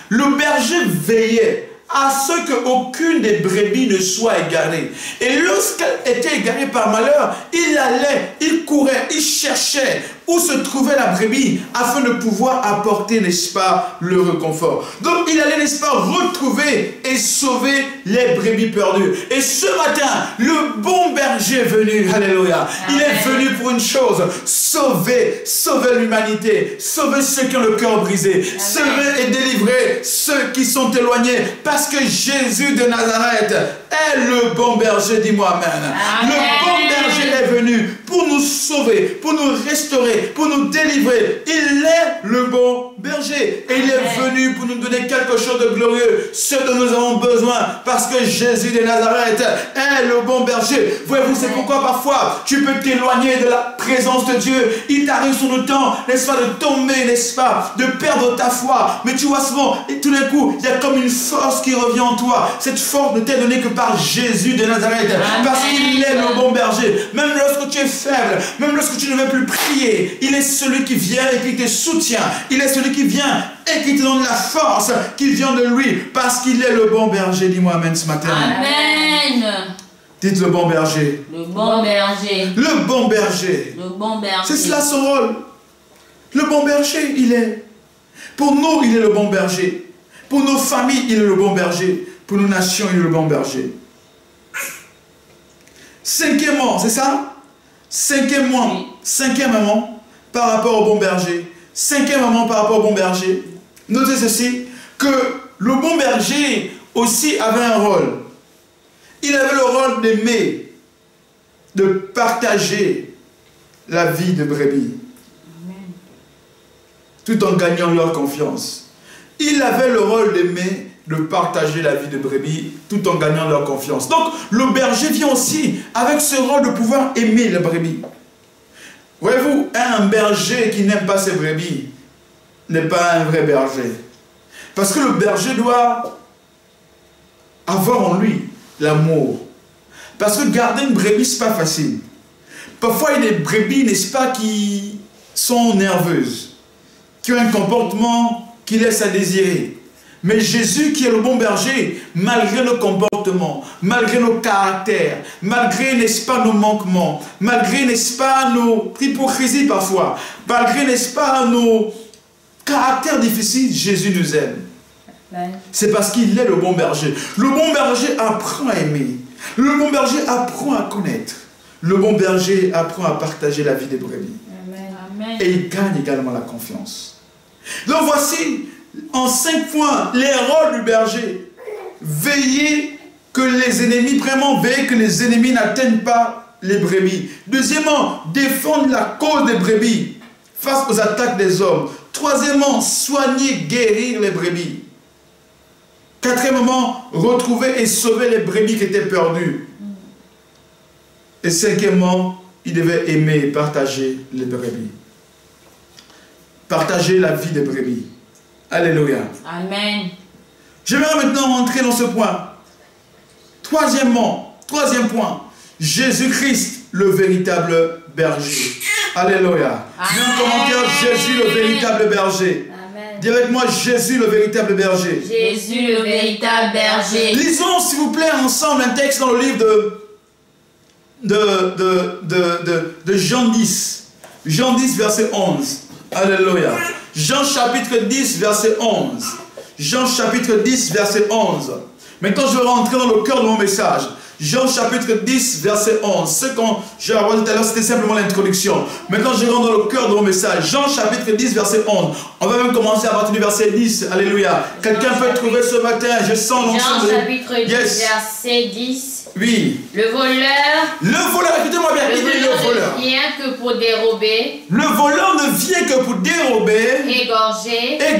le berger veillait à ce qu'aucune des brebis ne soit égarée. Et lorsqu'elle était égarée par malheur, il allait, il courait, il cherchait où se trouvait la brebis afin de pouvoir apporter, n'est-ce pas, le réconfort. Donc il allait, n'est-ce pas, retrouver et sauver les brebis perdues. Et ce matin, le bon berger est venu, alléluia. Il est venu pour une chose, sauver l'humanité, sauver ceux qui ont le cœur brisé, sauver et délivrer ceux qui sont éloignés, parce que Jésus de Nazareth est le bon berger, dis-moi amen. Le bon berger est venu pour nous sauver, pour nous restaurer, pour nous délivrer. Il est le bon berger et il est venu pour nous donner quelque chose de glorieux, ce dont nous avons besoin, parce que Jésus de Nazareth est le bon berger. Voyez-vous, c'est pourquoi parfois tu peux t'éloigner de la présence de Dieu. Il t'arrive sur le temps, n'est-ce pas, de tomber, n'est-ce pas, de perdre ta foi. Mais tu vois souvent, et tout d'un coup, il y a comme une force qui revient en toi. Cette force ne t'est donnée que par Jésus de Nazareth, parce qu'il est le bon berger. Même lorsque tu es faible, même lorsque tu ne veux plus prier, il est celui qui vient et qui te soutient. Il est celui qui vient et qui te donne la force qui vient de lui, parce qu'il est le bon berger. Dis-moi amen ce matin. Amen. Dites le bon berger. Le bon berger. Le bon berger. Le bon berger. C'est cela son rôle. Le bon berger, il est. Pour nous, il est le bon berger. Pour nos familles, il est le bon berger. Pour nos nations, il est le bon berger. Cinquièmement, c'est ça? Cinquièmement, par rapport au bon berger. Cinquièmement, par rapport au bon berger. Notez ceci, que le bon berger aussi avait un rôle. Il avait le rôle d'aimer, de partager la vie de brebis. Amen. Tout en gagnant leur confiance. Il avait le rôle d'aimer, de partager la vie de brebis, tout en gagnant leur confiance. Donc, le berger vient aussi avec ce rôle de pouvoir aimer les brebis. Voyez-vous, un berger qui n'aime pas ses brebis n'est pas un vrai berger. Parce que le berger doit avoir en lui l'amour. Parce que garder une brebis, ce n'est pas facile. Parfois, il y a des brebis, n'est-ce pas, qui sont nerveuses, qui ont un comportement qui laisse à désirer. Mais Jésus, qui est le bon berger, malgré nos comportements, malgré nos caractères, malgré, n'est-ce pas, nos manquements, malgré, n'est-ce pas, nos hypocrisies parfois, malgré, n'est-ce pas, nos caractères difficiles, Jésus nous aime. C'est parce qu'il est le bon berger. Le bon berger apprend à aimer. Le bon berger apprend à connaître. Le bon berger apprend à partager la vie des brebis. Amen. Et il gagne également la confiance. Donc voici, en 5 points, les rôles du berger. Veiller que les ennemis, vraiment veiller que les ennemis n'atteignent pas les brebis. Deuxièmement, défendre la cause des brebis face aux attaques des hommes. Troisièmement, soigner, guérir les brebis. Quatrièmement, retrouver et sauver les brebis qui étaient perdues. Et cinquièmement, il devait aimer et partager les brebis. Partager la vie des brebis. Alléluia. Amen. J'aimerais maintenant rentrer dans ce point. Troisième point, Jésus-Christ, le véritable berger. Alléluia. Mets en commentaire, Jésus, le véritable berger. Dis avec moi, Jésus, le véritable berger. Jésus, le véritable berger. Lisons, s'il vous plaît, ensemble un texte dans le livre de Jean 10. Jean 10, verset 11. Alléluia. Jean chapitre 10, verset 11. Jean chapitre 10, verset 11. Maintenant, je vais rentrer dans le cœur de mon message. Jean chapitre 10, verset 11. Ce que j'ai abordé tout à l'heure, c'était simplement l'introduction. Maintenant, je rentre dans le cœur de mon message. Jean chapitre 10, verset 11. On va même commencer à partir du verset 10. Alléluia. Quelqu'un peut trouver ce matin. Je sens l'onction de... Jean chapitre 10, verset 10. Oui. Le voleur, écoutez-moi bien, il dit le voleur. Ne vient que pour dérober. Le voleur ne vient que pour dérober, égorger et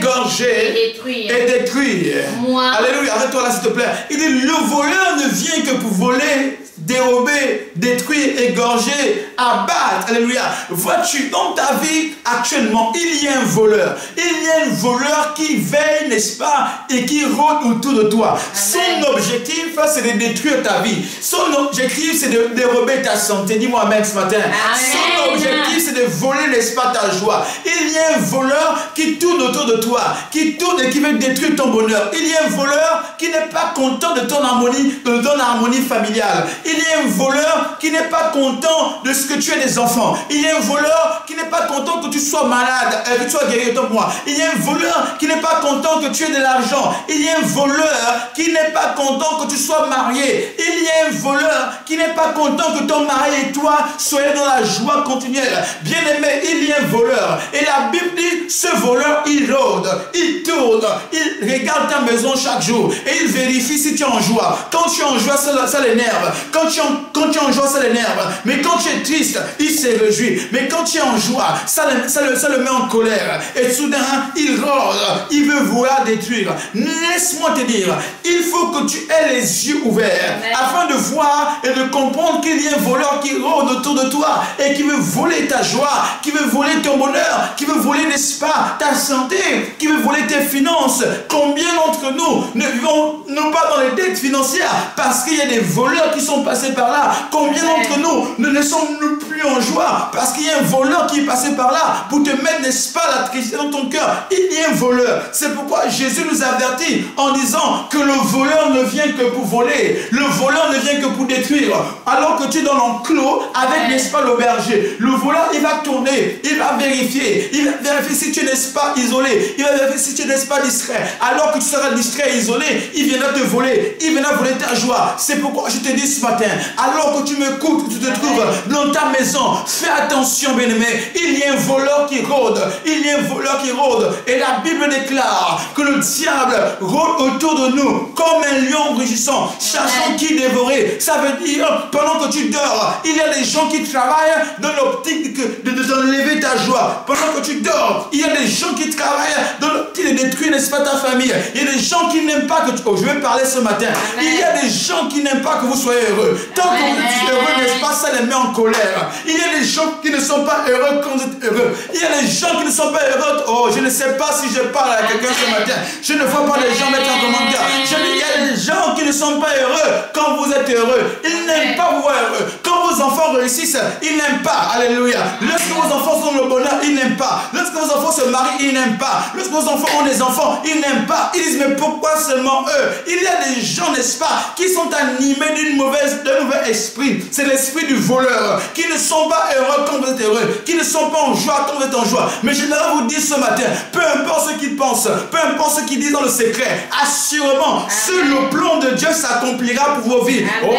détruire. Moi. Alléluia, arrête-toi là s'il te plaît. Il dit le voleur ne vient que pour voler, voler, dérober, détruire, égorger, abattre. Alléluia. Vois-tu, dans ta vie actuellement, il y a un voleur. Il y a un voleur qui veille, n'est-ce pas, et qui rôde autour de toi. Amen. Son objectif, c'est de détruire ta vie. Son objectif, c'est de dérober ta santé. Dis-moi amen ce matin. Amen. Son objectif, c'est de voler, n'est-ce pas, ta joie. Il y a un voleur qui tourne autour de toi, qui tourne et qui veut détruire ton bonheur. Il y a un voleur qui n'est pas content de ton harmonie familiale. Il y a un voleur qui n'est pas content de ce que tu aies des enfants. Il y a un voleur qui n'est pas content que tu sois malade, que tu sois guéri autant que moi. Il y a un voleur qui n'est pas content que tu aies de l'argent. Il y a un voleur qui n'est pas content que tu sois marié. Il y a un voleur qui n'est pas content que ton mari et toi soyez dans la joie continuelle. Bien aimé, il y a un voleur. Et la Bible dit, ce voleur, il rôde, il tourne, il regarde ta maison chaque jour et il vérifie si tu es en joie. Quand tu es en joie, ça l'énerve. Quand tu es en joie, ça l'énerve. Mais quand tu es triste, il se réjouit. Mais quand tu es en joie, ça le met en colère. Et soudain, il rôde, il veut vouloir détruire. Laisse-moi te dire, il faut que tu aies les yeux ouverts afin de voir et de comprendre qu'il y a un voleur qui rôde autour de toi et qui veut voler ta joie, qui veut voler ton bonheur, qui veut voler, n'est-ce pas, ta santé, qui veut voler tes finances. Combien d'entre nous ne vivons non pas dans les dettes financières parce qu'il y a des voleurs qui sont passés par là? Combien d'entre nous ne sommes plus en joie parce qu'il y a un voleur qui est passé par là pour te mettre, n'est-ce pas, la tristesse dans ton cœur? Il y a un voleur. C'est pourquoi Jésus nous avertit en disant que le voleur ne vient que pour voler. Le voleur ne vient que pour détruire. Alors que tu es dans l'enclos avec, n'est-ce pas, le berger. Le voleur, il va tourner, il va vérifier. Il va vérifier si tu n'es pas isolé. Il va vérifier si tu n'es pas distrait. Alors que tu seras distrait et isolé, il viendra te voler. Il viendra voler ta joie. C'est pourquoi je te dis ce matin, alors que tu m'écoutes, que tu te trouves dans ta maison, fais attention, bien-aimé. Il y a un voleur qui rôde. Il y a un voleur qui rôde. Et la Bible déclare que le diable rôde autour de nous comme un lion rugissant, cherchant qui dévorer. Ça veut dire, pendant que tu dors, il y a des gens qui travaillent dans l'optique d'enlever ta joie. Pendant que tu dors, il y a des gens qui travaillent dans l'optique de détruire, n'est-ce pas, ta famille. Il y a des gens qui n'aiment pas que tu... Oh, je vais parler ce matin. Amen. Il y a des gens qui n'aiment pas que vous soyez heureux. Tant que vous êtes heureux, n'est-ce pas, ça les met en colère. Il y a des gens qui ne sont pas heureux quand vous êtes heureux. Il y a des gens qui ne sont pas heureux. Oh, je ne sais pas si je parle à quelqu'un ce matin. Je ne vois pas les gens mettre en commentaire. Je dis, il y a des gens qui ne sont pas heureux quand vous êtes heureux. Ils n'aiment pas vous voir heureux. Quand vos enfants réussissent, ils n'aiment pas. Alléluia. Lorsque vos enfants sont le bonheur, ils n'aiment pas. Lorsque vos enfants se marient, ils n'aiment pas. Lorsque vos enfants ont des enfants, ils n'aiment pas. Ils disent, mais pourquoi seulement eux? Il y a des gens, n'est-ce pas, qui sont animés d'un mauvais esprit. C'est l'esprit du voleur. Qui ne sont pas heureux quand vous êtes heureux. Qui ne sont pas en joie quand vous êtes en joie. Mais je voudrais vous dire ce matin, peu importe ce qu'ils pensent, peu importe ce qu'ils disent dans le secret, assurément, sur le plan de Dieu s'accomplira pour vos vies. Oh,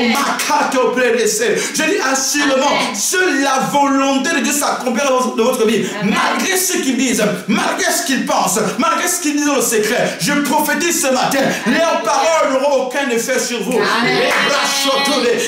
je dis assurément, sur la volonté de Dieu s'accomplira dans votre vie. Malgré ce qu'ils disent, malgré ce qu'ils pensent, malgré ce qu'ils disent dans le secret, je prophétise ce matin, leurs paroles n'auront aucun effet sur vous.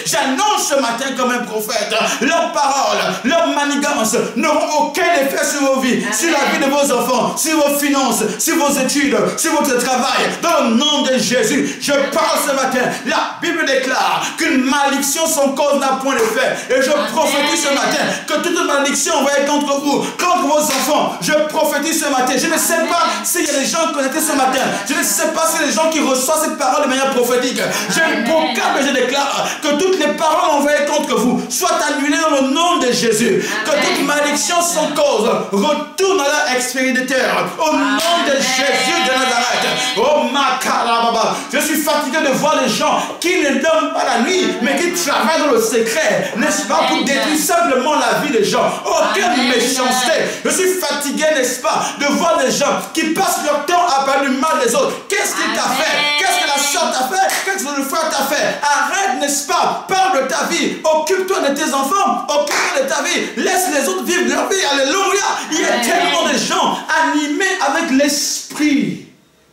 J'annonce ce matin comme un prophète, leurs paroles, leurs manigances n'auront aucun effet sur vos vies, sur la vie de vos enfants, sur vos finances, sur vos études, sur votre travail. Dans le nom de Jésus, je parle ce matin. La Bible déclare qu'une malédiction sans cause n'a point d'effet. Et je prophétise ce matin que toute malédiction envoyée contre vous, contre vos enfants, je prophétise ce matin. Je ne sais pas s'il y a des gens connectés ce matin. Je ne sais pas s'il y a des gens qui reçoivent cette parole de manière prophétique. Je proclame et je déclare que toutes les paroles envoyées contre vous soient annulées dans le nom de Jésus. Que toute malédiction sans cause retourne à leur expéditeur. Au nom de Jésus de Nazareth. Oh Makarababa. Je suis fatigué de voir les gens qui ne dorment pas la nuit, mais qui travaillent dans le secret, n'est-ce pas, pour détruire simplement la vie des gens. Aucune méchanceté. Je suis fatigué, n'est-ce pas, de voir des gens qui passent leur temps à parler du mal des autres. Qu'est-ce qu'il t'a fait? Qu'est-ce que la soeur t'a fait? Qu'est-ce que le frère t'a fait? Arrête, n'est-ce pas? Parle de ta vie. Occupe-toi de tes enfants. Occupe-toi de ta vie. Laisse les autres vivre leur vie. Alléluia. Il y a tellement de gens animés avec l'esprit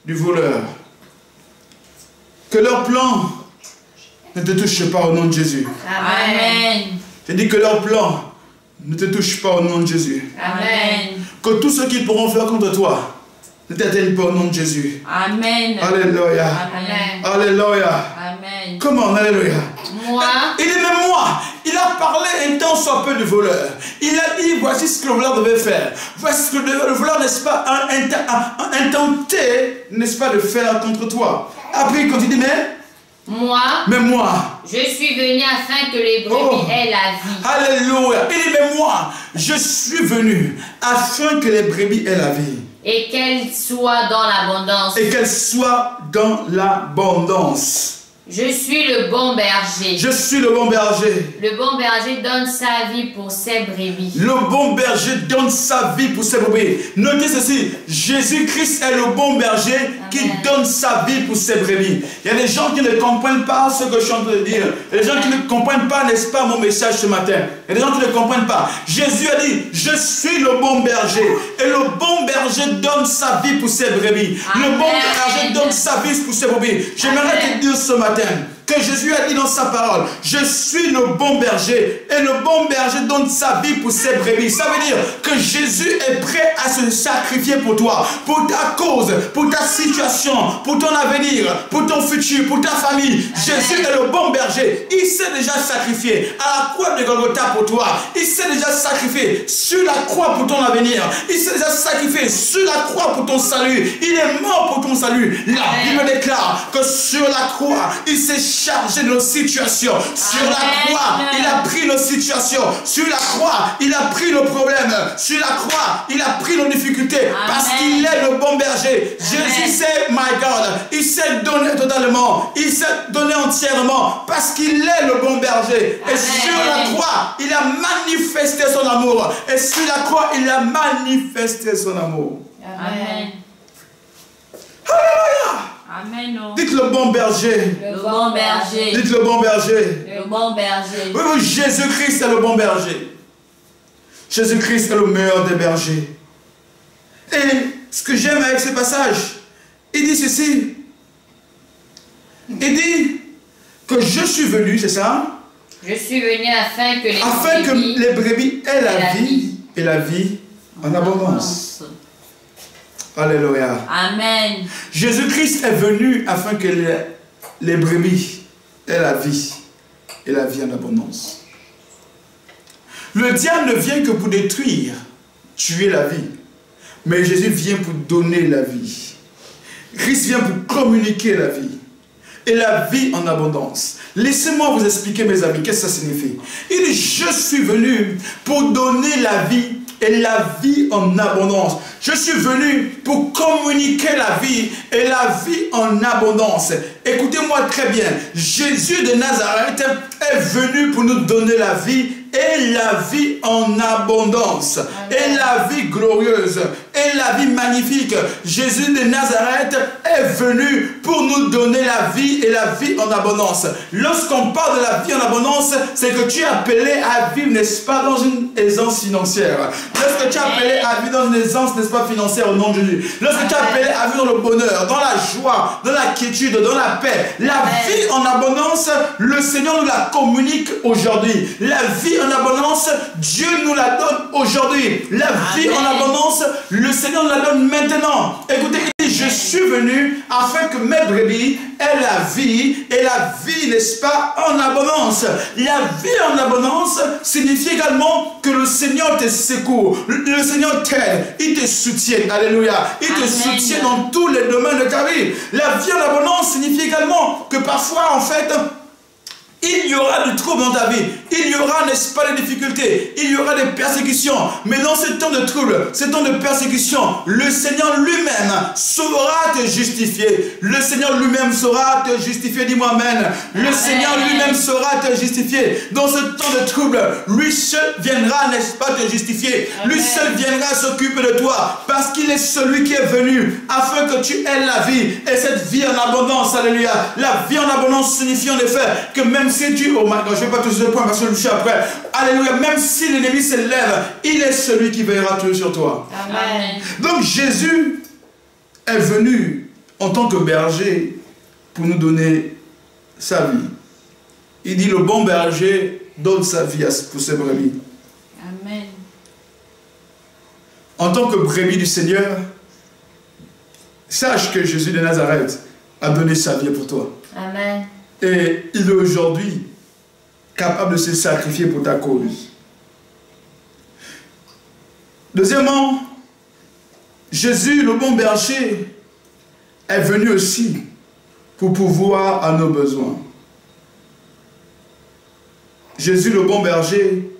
du voleur que leur plan ne te touche pas au nom de Jésus. Amen. Je dis que leur plan ne te touche pas au nom de Jésus. Amen. Que tout ce qu'ils pourront faire contre toi ne t'atteigne pas au nom de Jésus. Amen. Alléluia. Amen. Alléluia. Amen. Comment? Alléluia. Moi. Il dit, mais moi, il a parlé un temps soit peu du voleur. Il a dit, voici ce que le voleur devait faire. Voici ce que le voleur, n'est-ce pas, intenté, n'est-ce pas, de faire contre toi. Après, il continue, mais moi, je suis venu afin que les brebis aient la vie. Alléluia. Il dit, mais moi, je suis venu afin que les brebis aient la vie. Et qu'elles soient dans l'abondance. Et qu'elles soient dans l'abondance. Je suis le bon berger. Je suis le bon berger. Le bon berger donne sa vie pour ses brebis. Le bon berger donne sa vie pour ses brebis. Notez ceci, Jésus-Christ est le bon berger qui donne sa vie pour ses brebis. Il y a des gens qui ne comprennent pas ce que je suis en train de dire. Il y a des gens qui ne comprennent pas, n'est-ce pas, mon message ce matin. Il y a des gens qui ne comprennent pas. Jésus a dit, je suis le bon berger. Et le bon berger donne sa vie pour ses brebis. Amen. Le bon berger donne sa vie pour ses brebis. J'aimerais te dire ce matin que Jésus a dit dans sa parole, je suis le bon berger et le bon berger donne sa vie pour ses brebis. Ça veut dire que Jésus est prêt à se sacrifier pour toi, pour ta cause, pour ta situation, pour ton avenir, pour ton futur, pour ta famille. Jésus est le bon berger. Il s'est déjà sacrifié à la croix de Golgotha pour toi. Il s'est déjà sacrifié sur la croix pour ton avenir. Il s'est déjà sacrifié sur la croix pour ton salut. Il est mort pour ton salut. La Bible déclare que sur la croix, il s'est chargé de nos situations. Sur la croix, il a pris nos situations. Sur la croix, il a pris nos problèmes. Sur la croix, il a pris nos difficultés. Parce qu'il est le bon berger. Jésus sait, my God, il s'est donné totalement. Il s'est donné entièrement. Parce qu'il est le bon berger. Et sur la croix, il a manifesté son amour. Et sur la croix, il a manifesté son amour. Amen. Alléluia. Amen. Dites le bon berger. Le bon berger. Dites le bon berger. Le bon berger. Oui, oui, Jésus-Christ est le bon berger. Jésus-Christ est le meilleur des bergers. Et ce que j'aime avec ce passage, il dit ceci. Il dit que je suis venu, c'est ça? Je suis venu afin que les brebis aient la vie et la vie en abondance. Alléluia. Amen. Jésus-Christ est venu afin que les brebis aient la vie et la vie en abondance. Le diable ne vient que pour détruire, tuer la vie. Mais Jésus vient pour donner la vie. Christ vient pour communiquer la vie. Et la vie en abondance. Laissez-moi vous expliquer, mes amis, qu'est-ce que ça signifie. Il dit, je suis venu pour donner la vie et la vie en abondance. Je suis venu pour communiquer la vie et la vie en abondance. Écoutez-moi très bien. Jésus de Nazareth est venu pour nous donner la vie et la vie en abondance. Amen. Et la vie glorieuse. Et la vie magnifique. Jésus de Nazareth est venu pour nous donner la vie et la vie en abondance. Lorsqu'on parle de la vie en abondance, c'est que tu es appelé à vivre, n'est-ce pas, dans une aisance financière. Lorsque tu es appelé à vivre dans une aisance, n'est-ce pas, financière au nom de Jésus. Lorsque tu es appelé à vivre dans le bonheur, dans la joie, dans la quiétude, dans la paix. La vie en abondance, le Seigneur nous la communique aujourd'hui. La vie en abondance, Dieu nous la donne aujourd'hui. La vie en abondance, le Seigneur nous la donne maintenant. Écoutez, il dit, je suis venu afin que mes brebis aient la vie, et la vie, n'est-ce pas, en abondance. La vie en abondance signifie également que le Seigneur te secourt, le Seigneur t'aide, il te soutient, alléluia, il te soutient dans tous les domaines de ta vie. La vie en abondance signifie également que parfois, en fait, il y aura du trouble dans ta vie. Il y aura, n'est-ce pas, des difficultés. Il y aura des persécutions. Mais dans ce temps de trouble, ce temps de persécution, le Seigneur lui-même saura te justifier. Le Seigneur lui-même saura te justifier. Dis-moi amen. Le Seigneur lui-même saura te justifier. Dans ce temps de trouble, lui seul viendra, n'est-ce pas, te justifier. Lui seul viendra s'occuper de toi. Parce qu'il est celui qui est venu afin que tu aies la vie. Et cette vie en abondance, alléluia. La vie en abondance signifie en effet que même si tu, oh my God, je ne vais pas toucher ce point parce que je suis après. Alléluia, même si l'ennemi se lève, il est celui qui veillera toujours sur toi. Amen. Donc Jésus est venu en tant que berger pour nous donner sa vie. Il dit, le bon berger donne sa vie pour ses brebis. Amen. En tant que brebis du Seigneur, sache que Jésus de Nazareth a donné sa vie pour toi. Amen. Et il est aujourd'hui capable de se sacrifier pour ta cause. Deuxièmement, Jésus, le bon berger, est venu aussi pour pourvoir à nos besoins. Jésus, le bon berger,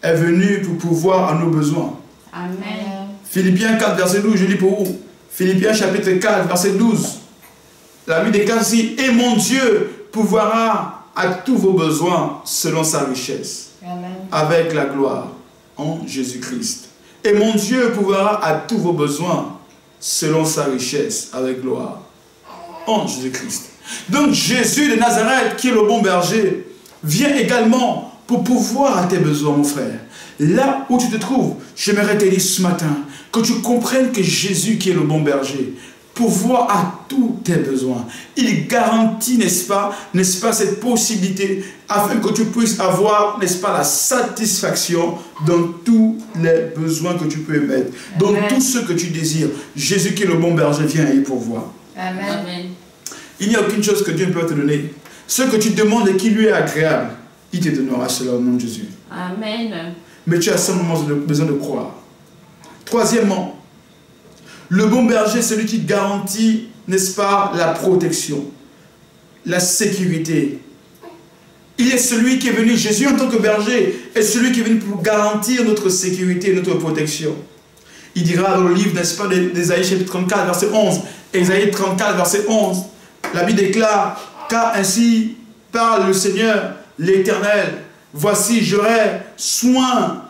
est venu pour pourvoir à nos besoins. Amen. Philippiens 4, verset 12, je lis pour vous. Philippiens chapitre 4, verset 12. La Bible déclare ici, et mon Dieu pourvoira à tous vos besoins selon sa richesse. Amen. Avec la gloire en Jésus-Christ. Et mon Dieu pourvoira à tous vos besoins selon sa richesse avec gloire en Jésus-Christ. Donc Jésus de Nazareth, qui est le bon berger, vient également pour pourvoir à tes besoins, mon frère. Là où tu te trouves, j'aimerais te dire ce matin que tu comprennes que Jésus, qui est le bon berger, pourvoit à tous tes besoins. Il garantit, n'est-ce pas, cette possibilité afin que tu puisses avoir, n'est-ce pas, la satisfaction dans tous les besoins que tu peux émettre, dans tout ce que tu désires. Jésus, qui est le bon berger, vient y pourvoir. Amen. Il n'y a aucune chose que Dieu ne peut te donner. Ce que tu demandes et qui lui est agréable, il te donnera cela au nom de Jésus. Amen. Mais tu as simplement besoin de croire. Troisièmement, le bon berger, c'est celui qui garantit, n'est-ce pas, la protection, la sécurité. Il est celui qui est venu, Jésus en tant que berger, est celui qui est venu pour garantir notre sécurité, notre protection. Il dira dans le livre, n'est-ce pas, d'Ésaïe chapitre 34, verset 11, Ésaïe 34, verset 11, la Bible déclare, car ainsi parle le Seigneur, l'Éternel, voici, j'aurai soin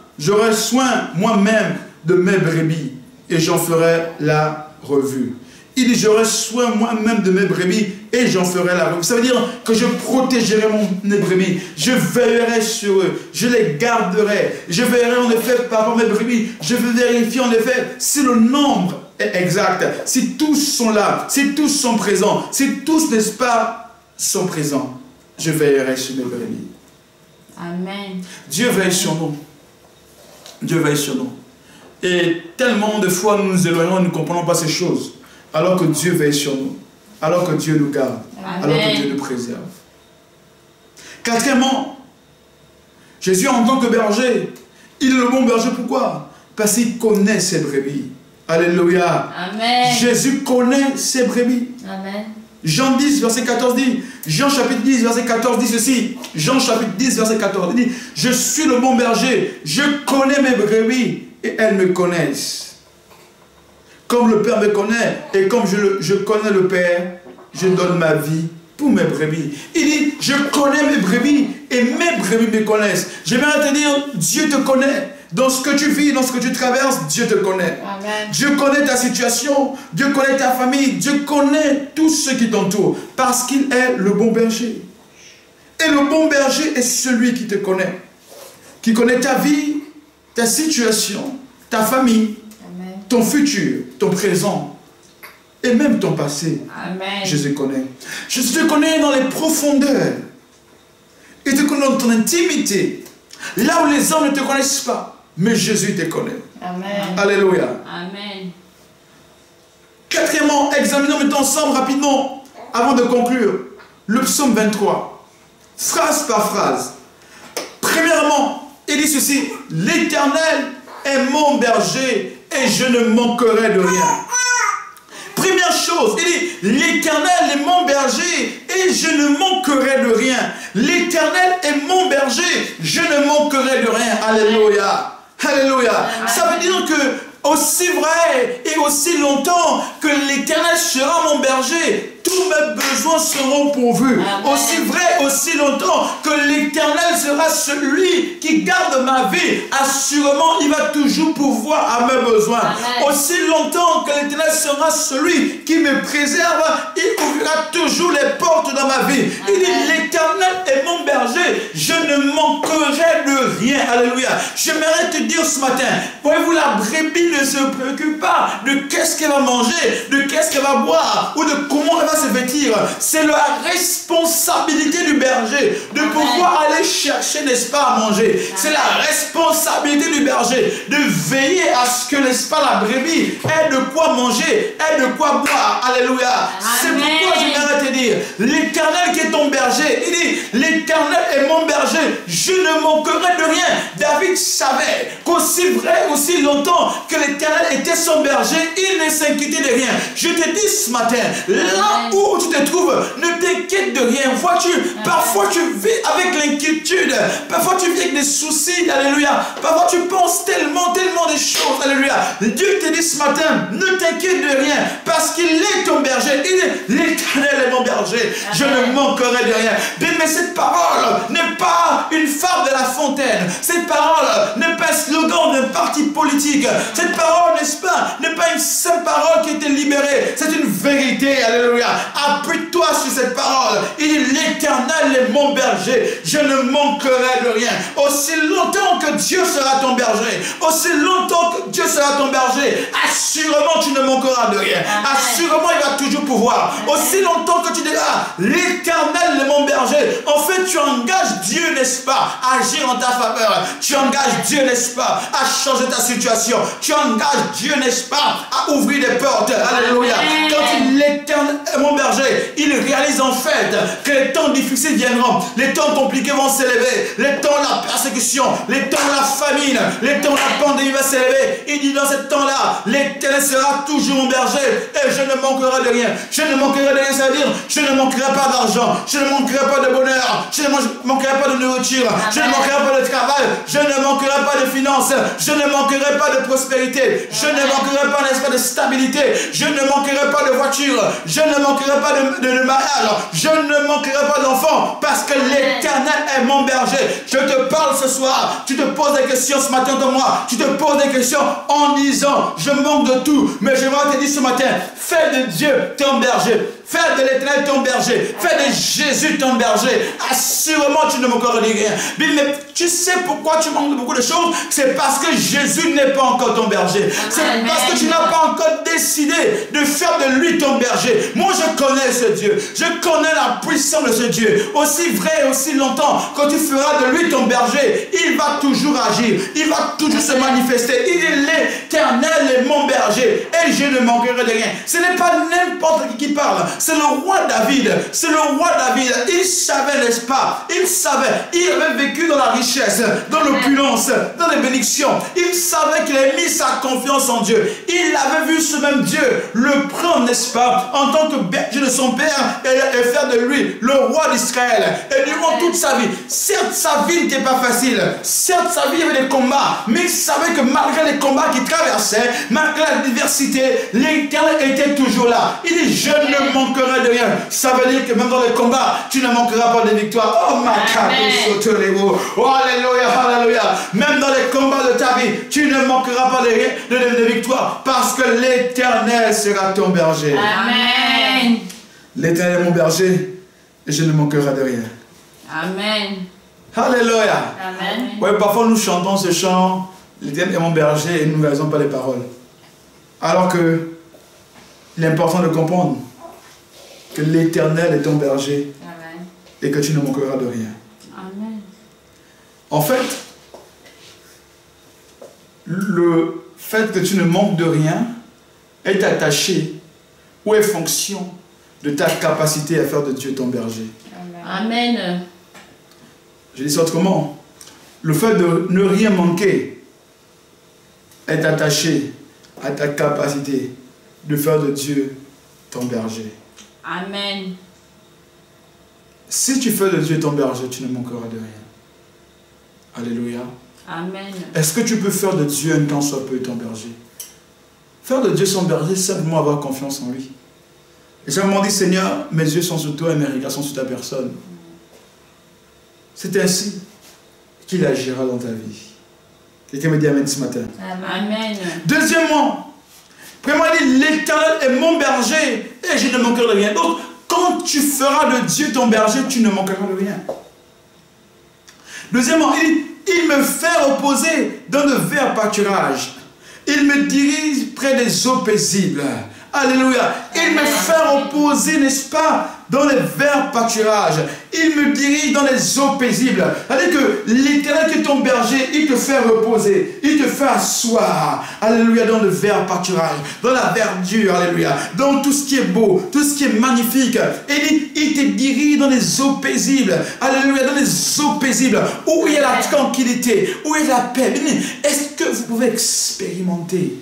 moi-même de mes brebis, et j'en ferai la revue. Il dit, j'aurai soin moi-même de mes brebis, et j'en ferai la revue. Ça veut dire que je protégerai mes brebis, je veillerai sur eux, je les garderai, je veillerai en effet par rapport à mes brebis, je vais vérifier en effet si le nombre est exact, si tous sont là, si tous sont présents, si tous, n'est-ce pas, sont présents, je veillerai sur mes brebis. Amen. Dieu veille sur nous. Dieu veille sur nous. Et tellement de fois nous nous éloignons et nous ne comprenons pas ces choses. Alors que Dieu veille sur nous. Alors que Dieu nous garde. Amen. Alors que Dieu nous préserve. Quatrièmement, Jésus en tant que berger, il est le bon berger. Pourquoi? Parce qu'il connaît ses brebis. Alléluia. Amen. Jésus connaît ses brebis. Amen. Jean 10, verset 14 dit, Jean chapitre 10, verset 14 dit ceci, Jean chapitre 10, verset 14 dit, je suis le bon berger, je connais mes brebis et elles me connaissent. Comme le Père me connaît et comme je connais le Père, je donne ma vie pour mes brebis. Il dit, je connais mes brebis et mes brebis me connaissent. J'aimerais te dire, Dieu te connaît. Dans ce que tu vis, dans ce que tu traverses, Dieu te connaît. Amen. Dieu connaît ta situation, Dieu connaît ta famille, Dieu connaît tout ce qui t'entoure, parce qu'il est le bon berger. Et le bon berger est celui qui te connaît, qui connaît ta vie, ta situation, ta famille, Amen. ton futur, ton présent, et même ton passé. Amen. Jésus connaît. Jésus te connaît dans les profondeurs. Il te connaît dans ton intimité, là où les hommes ne te connaissent pas. Mais Jésus te connaît. Amen. Alléluia. Amen. Quatrièmement, examinons maintenant ensemble rapidement, avant de conclure, le psaume 23. Phrase par phrase. Premièrement, il dit ceci, l'Éternel est mon berger et je ne manquerai de rien. Première chose, il dit, l'Éternel est mon berger et je ne manquerai de rien. L'Éternel est mon berger, je ne manquerai de rien. Alléluia. Alléluia. Ça veut dire que aussi vrai et aussi longtemps que l'Éternel sera mon berger, tous mes besoins seront pourvus. Amen. Aussi vrai, aussi longtemps que l'Éternel sera celui qui garde ma vie, assurément il va toujours pourvoir à mes besoins. Amen. Aussi longtemps que l'Éternel sera celui qui me préserve, il ouvrira toujours les portes dans ma vie. Amen. Il dit, l'Éternel est mon berger, je ne manquerai manquerai de rien. Alléluia. J'aimerais te dire ce matin, voyez-vous, la brebis ne se préoccupe pas de qu'est-ce qu'elle va manger, de qu'est-ce qu'elle va boire, ou de comment elle va se vêtir. C'est la responsabilité du berger de pouvoir aller chercher, n'est-ce pas, à manger. C'est la responsabilité du berger de veiller à ce que, n'est-ce pas, la brebis ait de quoi manger, ait de quoi boire. Alléluia. C'est pourquoi j'aimerais te dire, l'Éternel qui est ton berger, il dit, l'Éternel est mon berger, je ne manquerai de rien. David savait qu'aussi vrai, aussi longtemps que l'Éternel était son berger, il ne s'inquiétait de rien. Je te dis ce matin, là où tu te trouves, ne t'inquiète de rien. Vois-tu, parfois tu vis avec l'inquiétude, parfois tu vis avec des soucis, alléluia. Parfois tu penses tellement des choses, alléluia. Dieu te dit ce matin, ne t'inquiète de rien, parce qu'il est ton berger. Il est l'Éternel est mon berger, je ne manquerai de rien. Bien, mais cette parole n'est pas une fable de la fontaine. Cette parole n'est pas un slogan d'un parti politique. Cette parole, n'est-ce pas, n'est pas une simple parole qui était libérée. C'est une vérité, alléluia. Appuie-toi sur cette parole. Il dit, l'Éternel est mon berger, je ne manquerai de rien. Aussi longtemps que Dieu sera ton berger, aussi longtemps que Dieu sera ton berger, assurément tu ne manqueras de rien. Assurément il va toujours pouvoir. Aussi longtemps que tu diras, l'Éternel est mon berger, en fait tu engages Dieu, n'est-ce pas, à agir en ta faveur. Tu engages Dieu, n'est-ce pas, à changer ta situation. Tu engages Dieu, n'est-ce pas, à ouvrir des portes. Alléluia. Quand l'Éternel est mon berger, il réalise en fait que les temps difficiles viendront, les temps compliqués vont s'élever, les temps de la persécution, les temps de la famine, les temps de la pandémie va s'élever. Il dit, dans ce temps-là, l'Éternel sera toujours mon berger et je ne manquerai de rien. Je ne manquerai de rien, ça veut dire, je ne manquerai pas d'argent, je ne manquerai pas de bonheur, je ne manquerai pas de nourriture, je ne manquerai pas de travail, je ne manquerai pas de finances, je ne manquerai pas de prospérité, je ne manquerai pas, n'est-ce pas, de stabilité, je ne manquerai pas de voiture, je ne manquerai pas de mariage, je ne manquerai pas d'enfants, parce que l'Éternel est mon berger. Je te parle ce soir, tu te poses des questions ce matin de moi, tu te poses des questions en disant, je manque de tout, mais je vais te dire ce matin, fais de Dieu ton berger. Fais de l'Éternel ton berger. Fais de Jésus ton berger. Assurément, tu ne manqueras de rien. Mais tu sais pourquoi tu manques de beaucoup de choses? C'est parce que Jésus n'est pas encore ton berger. C'est parce que tu n'as pas encore décidé de faire de lui ton berger. Moi, je connais ce Dieu. Je connais la puissance de ce Dieu. Aussi vrai et aussi longtemps, quand tu feras de lui ton berger, il va toujours agir. Il va toujours se manifester. Il est l'Éternel est mon berger. Et je ne manquerai de rien. Ce n'est pas n'importe qui parle. C'est le roi David. C'est le roi David. Il savait, n'est-ce pas? Il savait. Il avait vécu dans la richesse, dans l'opulence, dans les bénédictions. Il savait qu'il avait mis sa confiance en Dieu. Il avait vu ce même Dieu le prendre, n'est-ce pas, en tant que berger de son père et faire de lui le roi d'Israël. Et durant toute sa vie, certes, sa vie n'était pas facile. Certes, sa vie avait des combats. Mais il savait que malgré les combats qu'il traversait, malgré la diversité, l'Éternel était toujours là. Il dit, je ne manquerai de rien. Ça veut dire que même dans les combats, tu ne manqueras pas de victoire. Oh, ma oh, alléluia, alléluia. Même dans les combats de ta vie, tu ne manqueras pas de victoire, parce que l'Éternel sera ton berger. Amen. L'Éternel est mon berger et je ne manquerai de rien. Amen. Alléluia. Amen. Ouais, parfois nous chantons ce chant, l'Éternel est mon berger, et nous ne réalisons pas les paroles. Alors que il est important de comprendre que l'Éternel est ton berger. Amen. Et que tu ne manqueras de rien. Amen. En fait, le fait que tu ne manques de rien est attaché ou est fonction de ta capacité à faire de Dieu ton berger. Amen. Je dis ça autrement. Le fait de ne rien manquer est attaché à ta capacité de faire de Dieu ton berger. Amen. Si tu fais de Dieu ton berger, tu ne manqueras de rien. Alléluia. Amen. Est-ce que tu peux faire de Dieu un temps soit peu ton berger? Faire de Dieu son berger, c'est simplement avoir confiance en lui. Et simplement dire, Seigneur, mes yeux sont sur toi et mes regards sont sur ta personne. C'est ainsi qu'il agira dans ta vie. Quelqu'un me dit Amen ce matin. Amen. Deuxièmement, premièrement, il dit, l'Éternel est mon berger et je ne manquerai de rien. Donc, quand tu feras de Dieu ton berger, tu ne manqueras de rien. Deuxièmement, il me fait reposer dans de verts pâturages. Il me dirige près des eaux paisibles. Alléluia. Il me fait reposer, n'est-ce pas, dans les verts pâturages. Il me dirige dans les eaux paisibles. C'est-à-dire que l'Éternel qui est ton berger, il te fait reposer. Il te fait asseoir. Alléluia. Dans le vert pâturage. Dans la verdure. Alléluia. Dans tout ce qui est beau. Tout ce qui est magnifique. Et il te dirige dans les eaux paisibles. Alléluia. Dans les eaux paisibles. Où il y a la tranquillité. Où il y a la paix. Est-ce que vous pouvez expérimenter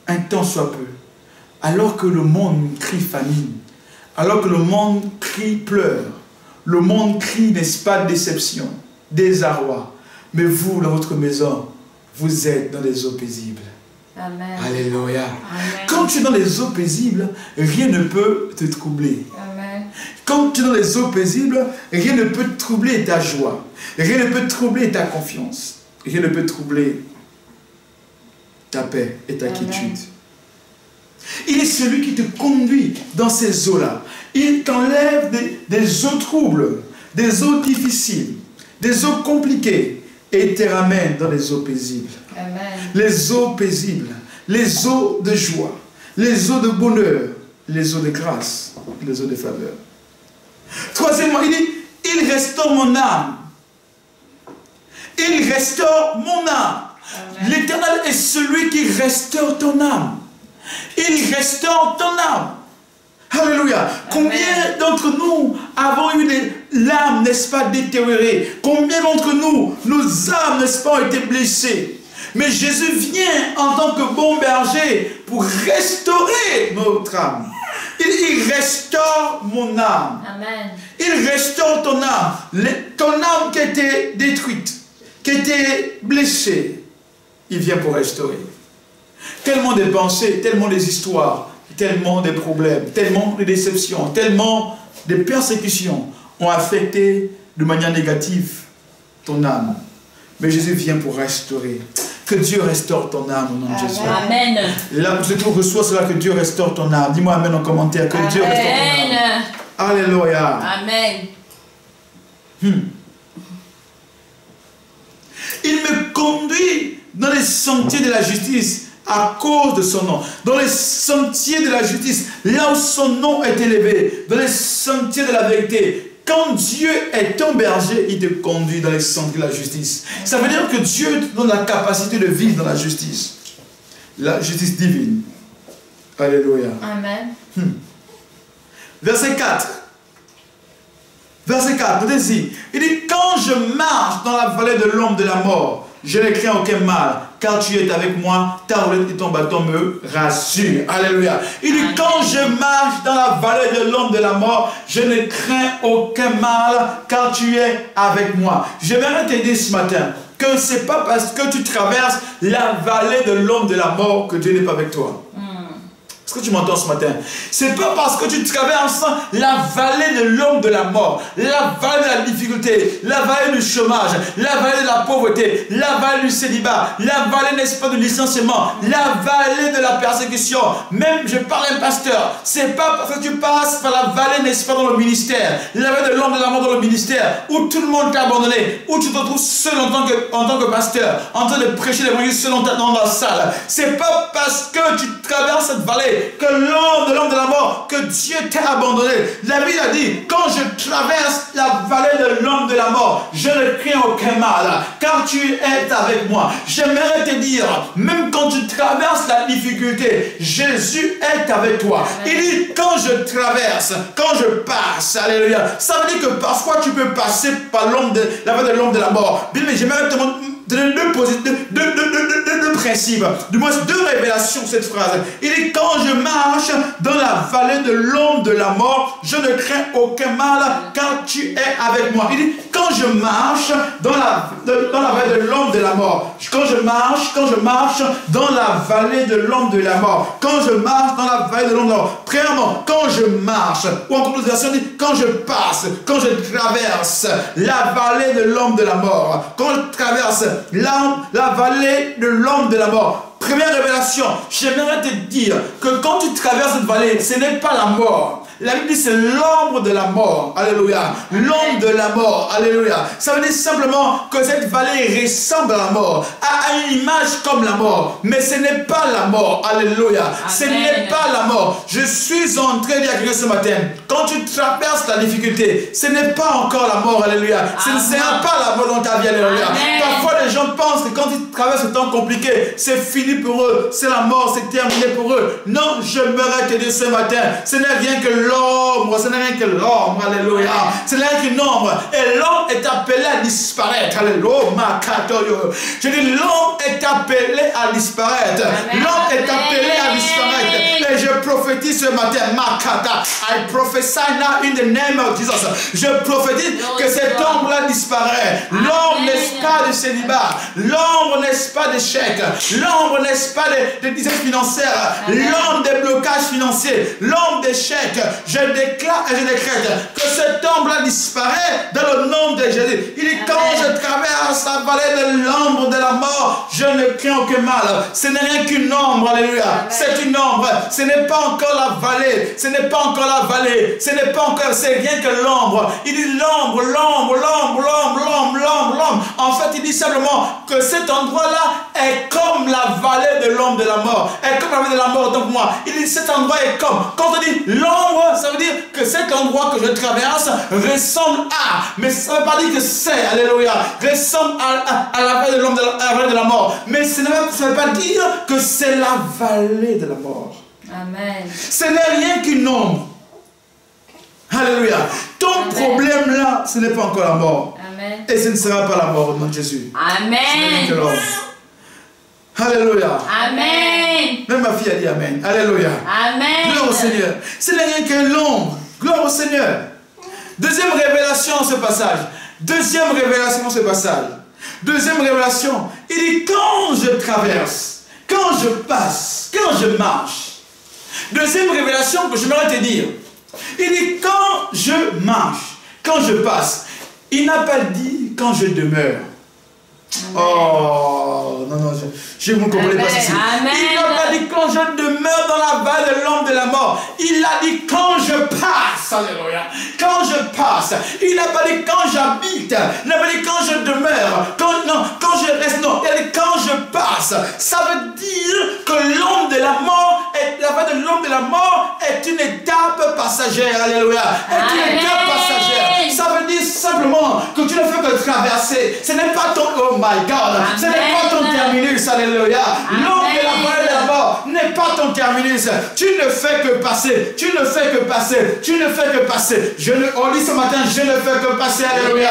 un temps soit peu, alors que le monde crie famine, alors que le monde crie pleure, le monde crie, n'est-ce pas, déception, désarroi. Mais vous, dans votre maison, vous êtes dans les eaux paisibles. Amen. Alléluia. Amen. Quand tu es dans les eaux paisibles, rien ne peut te troubler. Amen. Quand tu es dans les eaux paisibles, rien ne peut troubler ta joie. Rien ne peut troubler ta confiance. Rien ne peut troubler ta paix et ta quiétude. Il est celui qui te conduit dans ces eaux-là. Il t'enlève des eaux troubles, des eaux difficiles, des eaux compliquées et il te ramène dans les eaux paisibles. Amen. Les eaux paisibles, les eaux de joie, les eaux de bonheur, les eaux de grâce, les eaux de faveur. Troisièmement, il dit, il restaure mon âme. Il restaure mon âme. L'Éternel est celui qui restaure ton âme. Il restaure ton âme. Alléluia. Combien d'entre nous avons eu l'âme, n'est-ce pas, détériorée? Combien d'entre nous, nos âmes, n'est-ce pas, ont été blessées? Mais Jésus vient en tant que bon berger pour restaurer notre âme. Il restaure mon âme. Amen. Il restaure ton âme. Ton âme qui a été détruite, qui a été blessée, il vient pour restaurer. Tellement de pensées, tellement des histoires, tellement de problèmes, tellement de déceptions, tellement de persécutions ont affecté de manière négative ton âme. Mais Jésus vient pour restaurer. Que Dieu restaure ton âme au nom de Jésus. Amen. Et là, tu reçois cela, que Dieu restaure ton âme. Dis-moi amen en commentaire, que Dieu restaure ton âme. Alléluia. Amen. Il me conduit dans les sentiers de la justice à cause de son nom. Dans les sentiers de la justice, là où son nom est élevé, dans les sentiers de la vérité. Quand Dieu est ton berger, il te conduit dans les sentiers de la justice. Ça veut dire que Dieu te donne la capacité de vivre dans la justice. La justice divine. Alléluia. Amen. Verset 4. Verset 4, notez-y. Il dit, quand je marche dans la vallée de l'ombre de la mort, je ne crains aucun mal, car tu es avec moi, ta roulette et ton bâton me rassurent. Alléluia. Il dit, quand je marche dans la vallée de l'ombre de la mort, je ne crains aucun mal, car tu es avec moi. J'aimerais t'aider ce matin, que ce n'est pas parce que tu traverses la vallée de l'ombre de la mort que Dieu n'est pas avec toi. Est-ce que tu m'entends ce matin? C'est pas parce que tu traverses la vallée de l'ombre de la mort, la vallée de la difficulté, la vallée du chômage, la vallée de la pauvreté, la vallée du célibat, la vallée, n'est-ce pas, du licenciement, la vallée de la persécution. Même, je parle à un pasteur, c'est pas parce que tu passes par la vallée, n'est-ce pas, dans le ministère, la vallée de l'ombre de la mort dans le ministère, où tout le monde t'a abandonné, où tu te retrouves seul en tant que pasteur, en train de prêcher l'évangile seul dans la salle. C'est pas parce que tu traverses cette vallée que l'ombre de la mort, que Dieu t'a abandonné. La Bible a dit, quand je traverse la vallée de l'ombre de la mort, je ne crains aucun mal, car tu es avec moi. J'aimerais te dire, même quand tu traverses la difficulté, Jésus est avec toi. Il dit, quand je traverse, quand je passe, alléluia, ça veut dire que parfois tu peux passer par la vallée de l'ombre de la mort. Mais j'aimerais te montrer deux principes, du moins deux révélations cette phrase. Il dit, quand je marche dans la vallée de l'ombre de la mort, je ne crains aucun mal, car tu es avec moi. Il dit, quand je marche dans la vallée de l'ombre de la mort, quand je marche dans la vallée de l'ombre de la mort, quand je marche dans la vallée de l'ombre de la mort, premièrement, quand je marche, ou en d'autres versions, dit, quand je passe, quand je traverse la vallée de l'ombre de la mort, quand je traverse la vallée de l'ombre de la mort. Première révélation, j'aimerais te dire que quand tu traverses cette vallée, ce n'est pas la mort. La Bible dit c'est l'ombre de la mort. Alléluia. L'ombre de la mort. Alléluia. Ça veut dire simplement que cette vallée ressemble à la mort, a une image comme la mort, mais ce n'est pas la mort. Alléluia. Ce n'est pas la mort. Je suis en train de dire quelque chose ce matin. Quand tu traverses la difficulté, ce n'est pas encore la mort. Alléluia. Ce ne sera pas la mort dans ta vie. Alléluia. Parfois les gens pensent que quand ils traversent ce temps compliqué, c'est fini pour eux, c'est la mort, c'est terminé pour eux. Non, j'aimerais te dire ce matin, ce n'est rien que l'ombre, ce n'est rien que l'ombre. Alléluia. Ce n'est rien qu'une ombre. Et l'ombre est appelée à disparaître. Alléluia. Je dis l'ombre est appelée à disparaître. L'ombre est appelée à disparaître. Et je prophétise ce matin, Makata, I prophesy now in the name of Jesus. Je prophétise que cette ombre-là disparaît. L'ombre n'est-ce pas de célibat, l'ombre n'est-ce pas d'échec, l'ombre n'est-ce pas de disette financière, l'ombre des blocages financiers, l'ombre d'échec. Je déclare et je décrète que cette ombre-là disparaît dans le nom de Jésus. Il dit quand je traverse la vallée de l'ombre de la mort, je ne crains aucun mal. Ce n'est rien qu'une ombre, alléluia. C'est une ombre. Ce n'est pas encore la vallée. Ce n'est pas encore la vallée. Ce n'est pas encore, c'est rien que l'ombre. Il dit l'ombre, l'ombre, l'ombre, l'ombre, l'ombre, l'ombre, l'ombre. En fait, il dit simplement que cet endroit-là est comme la vallée de l'ombre de la mort. Est comme la vallée de la mort, donc moi. Il dit cet endroit est comme. Quand on dit l'ombre, ça veut dire que cet endroit que je traverse ressemble à. Mais ça ne veut pas dire que c'est, alléluia, ressemble à la vallée de l'ombre de la mort. Mais ça ne veut pas dire que c'est la vallée de la mort. Amen. Ce n'est rien qu'une ombre. Alléluia. Ton problème là, ce n'est pas encore la mort. Amen. Et ce ne sera pas la mort au nom de Jésus. Amen. Ce n'est que alléluia. Amen. Même ma fille a dit Amen. Alléluia. Amen. Gloire au Seigneur. Ce n'est rien que l'ombre. Gloire au Seigneur. Deuxième révélation en ce passage. Deuxième révélation en ce passage. Deuxième révélation. Il dit quand je traverse, quand je passe, quand je marche. Deuxième révélation que j'aimerais te dire. Il dit quand je marche, quand je passe. Il n'a pas dit quand je demeure. Amen. Oh, non, non, je vous ne comprenez pas ceci. Il n'a pas dit quand je demeure dans la vallée de l'ombre de la mort. Il a dit quand je passe. Alléluia. Quand je passe. Il n'a pas dit quand j'habite. Il n'a pas dit quand je demeure. Quand je reste. Non, il a dit quand je passe. Ça veut dire que l'ombre de la mort, la vallée de l'ombre de la mort est une étape passagère. Alléluia. Est une étape passagère. Ça veut dire simplement que tu ne fais que traverser. Ce n'est pas ton... Oh my God. Amen. Ce n'est pas ton terminus. Alléluia. L'ombre de la vallée de la mort n'est pas ton terminus. Tu ne fais que passer. Tu ne fais que passer. Tu ne fais que passer. On lit ce matin, je ne fais que passer. Alléluia.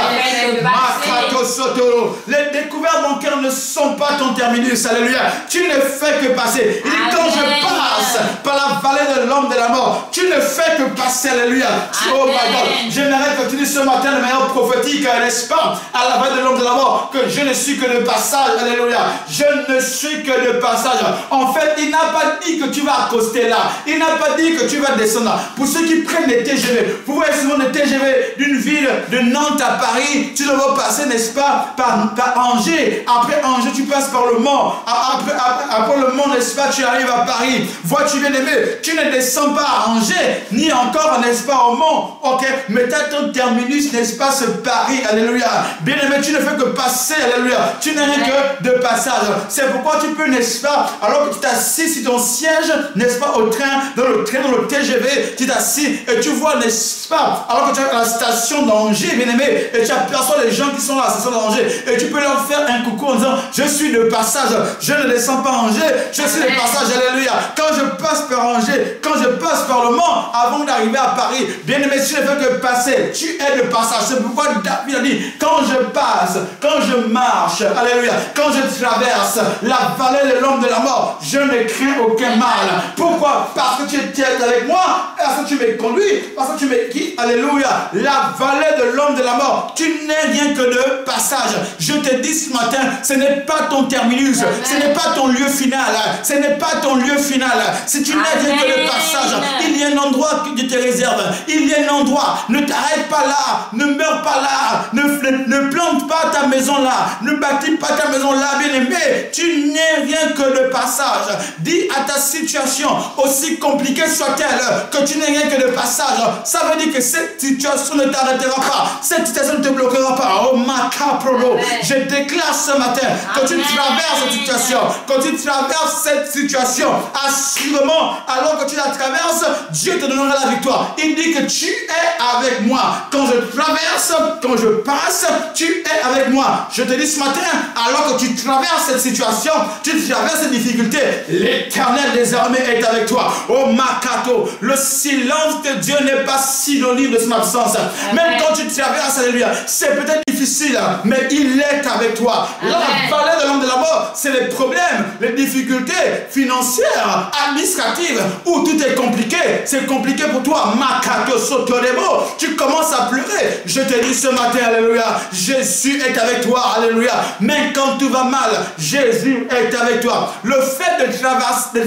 Les découvertes bancaires ne sont pas ton terminus. Alléluia. Tu ne fais que passer. Il dit quand je passe par la vallée de l'ombre de la mort, tu ne fais que passer. Alléluia. Oh my God. J'aimerais que tu dises ce matin de manière prophétique, n'est-ce pas, à la vallée de l'ombre de la mort, que je ne suis que de passage. Alléluia. Je ne suis que de passage. En fait, il n'a pas dit que tu vas accoster là. Il n'a pas dit que tu vas descendre là. Pour ceux qui prennent les TGV, vous voyez souvent les TGV d'une ville de Nantes à Paris, tu dois passer, n'est-ce pas, par Angers. Après Angers, tu passes par le Mans. Après le Mans, n'est-ce pas, tu arrives à Paris. Vois-tu bien aimé, tu ne descends pas à Angers, ni encore, n'est-ce pas, au Mans. Ok, mais tu as ton terminus, n'est-ce pas, ce Paris. Alléluia. Bien aimé, tu ne fais que passer. Alléluia. Tu n'es rien que de passage. C'est pourquoi tu peux, n'est-ce pas, alors que tu t'assis sur ton siège, n'est-ce pas, au train, dans le TGV, tu t'assis et tu vois, n'est-ce pas, alors que tu es à la station d'Angers, bien aimé, et tu aperçois les gens qui sont à la station d'Angers, et tu peux leur faire un coucou en disant, je suis de passage, je ne descends pas à Angers, je suis de passage, alléluia. Quand je passe par Angers, quand je passe par le Mans, avant d'arriver à Paris, bien aimé, tu ne fais que passer, tu es de passage. C'est pourquoi David a dit, quand je passe, quand je marche, alléluia, quand je traverse la vallée de l'ombre de la mort, je ne crains aucun mal. Pourquoi? Parce que tu es avec moi, parce que tu me conduis, parce que tu me guides, alléluia. La vallée de l'ombre de la mort, tu n'es rien que de passage. Je te dis ce matin, ce n'est pas ton terminus, ce n'est pas ton lieu final, ce n'est pas ton lieu final. Si tu n'es rien que de passage, il y a un endroit que Dieu te réserve, il y a un endroit, ne t'arrête pas là, ne meurs pas là, ne plante pas ta ta maison là. Ne bâtis pas ta maison là, bien-aimé. Tu n'es rien que de passage. Dis à ta situation, aussi compliquée soit-elle, que tu n'es rien que de passage. Ça veut dire que cette situation ne t'arrêtera pas. Cette situation ne te bloquera pas. Oh, Macapro. Je déclare ce matin que tu traverses cette situation. Quand tu traverses cette situation, assurément, alors que tu la traverses, Dieu te donnera la victoire. Il dit que tu es avec moi. Quand je traverse, quand je passe, tu es avec moi. Je te dis ce matin, alors que tu traverses cette situation, tu traverses cette difficulté, l'Éternel désormais est avec toi. Oh Makato, le silence de Dieu n'est pas synonyme de son absence. Même quand tu traverses, alléluia, c'est peut-être difficile, mais il est avec toi. La vallée de l'homme de la mort, c'est les problèmes, les difficultés financières, administratives, où tout est compliqué. C'est compliqué pour toi. Makato Sotoremo, tu commences à pleurer. Je te dis ce matin, alléluia, Jésus est avec toi, alléluia. Même quand tout va mal, Jésus est avec toi. Le fait de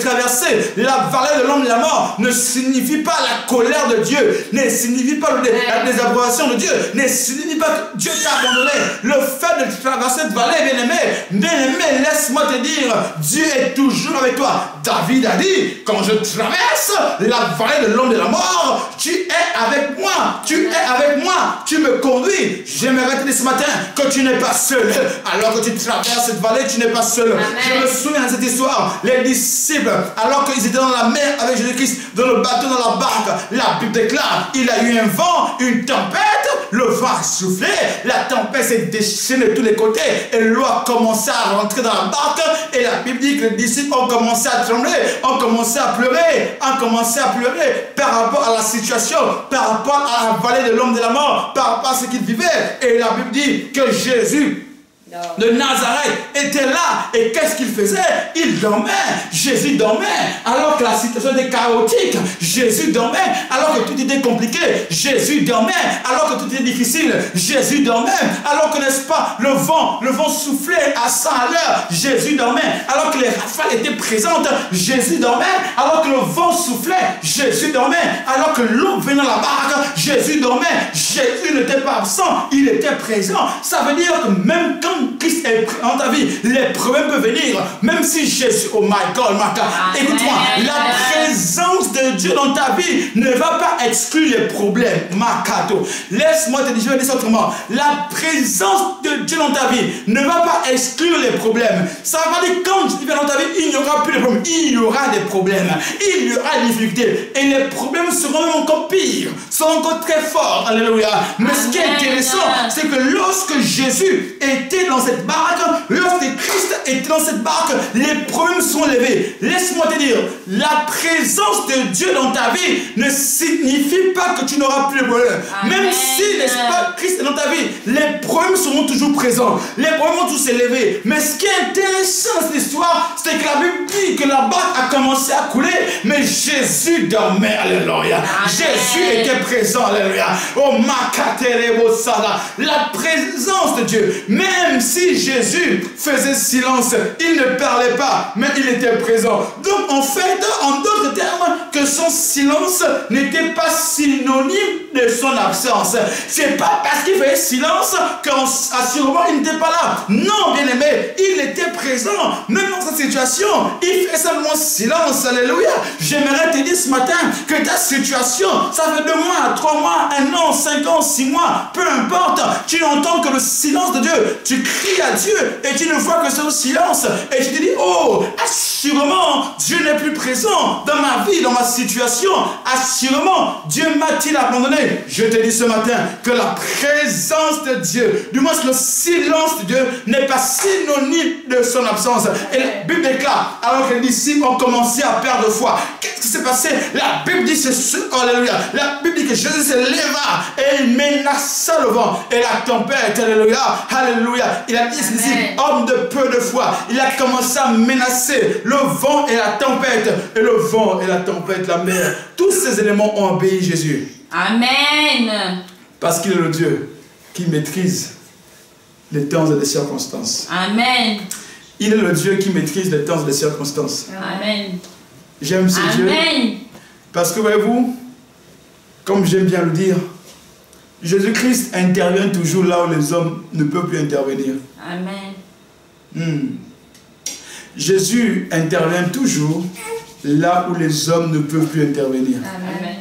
traverser la vallée de l'homme de la mort ne signifie pas la colère de Dieu, ne signifie pas la désapprobation de Dieu, ne signifie pas que Dieu t'a abandonné. Le fait de traverser cette vallée, bien-aimé, laisse-moi te dire, Dieu est toujours avec toi. David a dit, quand je traverse la vallée de l'homme de la mort, tu es avec moi, tu es avec moi, tu me conduis. J'aimerais te dire ce matin que tu n'es pas seul. Alors que tu traverses cette vallée, tu n'es pas seul. Amen. Je me souviens de cette histoire, les disciples, alors qu'ils étaient dans la mer avec Jésus-Christ, dans le bateau, dans la barque, la Bible déclare, il a eu un vent, une tempête, le vent a soufflé, la tempête s'est déchaînée de tous les côtés, et l'eau a commencé à rentrer dans la barque, et la Bible dit que les disciples ont commencé à trembler, ont commencé à pleurer, par rapport à la situation, par rapport à la vallée de l'homme de la mort, par rapport à ce qu'ils vivaient. Et la Bible dit que Jésus de Nazareth était là, et qu'est-ce qu'il faisait? Il dormait. Jésus dormait alors que la situation était chaotique. Jésus dormait alors que tout était compliqué. Jésus dormait alors que tout était difficile. Jésus dormait alors que, n'est-ce pas, le vent soufflait à 100 à l'heure. Jésus dormait alors que les rafales étaient présentes. Jésus dormait alors que le vent soufflait. Jésus dormait alors que l'eau venait dans la barque. Jésus dormait. Jésus n'était pas absent, il était présent. Ça veut dire que même quand Christ est dans ta vie, les problèmes peuvent venir. Même si Jésus, oh my God, écoute-moi, la présence de Dieu dans ta vie ne va pas exclure les problèmes. Makato, laisse-moi te dire, je vais dire ça autrement. La présence de Dieu dans ta vie ne va pas exclure les problèmes. Ça va dire quand Dieu vient dans ta vie, il n'y aura plus de problèmes. Il y aura des problèmes, il y aura des difficultés. Et les problèmes seront même encore pires, seront encore très forts. Alléluia. Mais ce qui est intéressant, c'est que lorsque Jésus était dans cette barque, lorsque Christ était dans cette barque, les problèmes sont levés. Laisse-moi te dire, la présence de Dieu dans ta vie ne signifie pas que tu n'auras plus de problèmes. Même si, n'est-ce pas, Christ est dans ta vie, les problèmes seront toujours présents. Les problèmes vont tous s'élever. Mais ce qui est intéressant dans cette histoire, c'est que la Bible dit que la barque a commencé à couler, mais Jésus dormait. Alléluia. Jésus était présent. Alléluia. Oh, Makaterebo Sala. La présence de Dieu, même si Jésus faisait silence, il ne parlait pas, mais il était présent. Donc en fait, en d'autres termes, que son silence n'était pas synonyme de son absence. C'est pas parce qu'il faisait silence qu'assurément il n'était pas là. Non, bien aimé, il était présent. Même dans cette situation, il fait simplement silence. Alléluia. J'aimerais te dire ce matin que ta situation, ça fait 2 mois, 3 mois, 1 an, 5 ans, 6 mois, peu importe, tu n'entends que le silence de Dieu. Tu cries à Dieu et tu ne vois que ce silence. Et tu te dis, oh, assurément, Dieu n'est plus présent dans ma vie, dans ma situation. Assurément, Dieu m'a-t-il abandonné? Je te dis ce matin que la présence de Dieu, du moins le silence de Dieu, n'est pas synonyme de son absence. Et la Bible déclare, alors que les disciples ont commencé à perdre foi, qu'est-ce qui s'est passé? La Bible dit, alléluia, la Bible dit que Jésus se leva et il menaça le vent et la tempête. Alléluia, alléluia. Il a dit, homme de peu de foi, il a commencé à menacer le vent et la tempête. Et le vent et la tempête, la mer, tous ces éléments ont obéi Jésus. Amen. Parce qu'il est le Dieu qui maîtrise les temps et les circonstances. Amen. Il est le Dieu qui maîtrise les temps et les circonstances. Amen. J'aime ce Dieu. Parce que voyez-vous, comme j'aime bien le dire, Jésus-Christ intervient toujours là où les hommes ne peuvent plus intervenir. Amen. Jésus intervient toujours là où les hommes ne peuvent plus intervenir. Amen.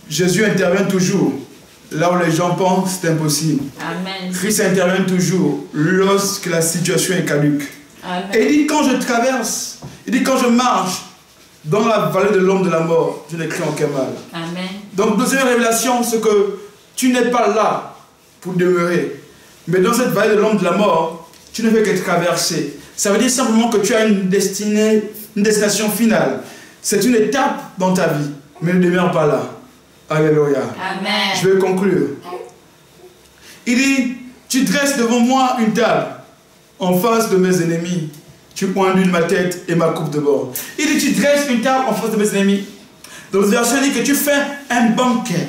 Jésus intervient toujours là où les gens pensent c'est impossible. Amen. Christ intervient toujours lorsque la situation est caduque. Amen. Et il dit quand je traverse, il dit quand je marche dans la vallée de l'ombre de la mort, je n'ai crains aucun mal. Amen. Donc deuxième révélation, c'est que tu n'es pas là pour demeurer. Mais dans cette vallée de l'ombre de la mort, tu ne fais que traverser. Ça veut dire simplement que tu as une destination finale. C'est une étape dans ta vie, mais ne demeure pas là. Alléluia. Amen. Je vais conclure. Il dit, tu dresses devant moi une table en face de mes ennemis. Tu oindules ma tête et ma coupe de bord. Il dit, tu dresses une table en face de mes ennemis. Dans le verset, il dit que tu fais un banquet.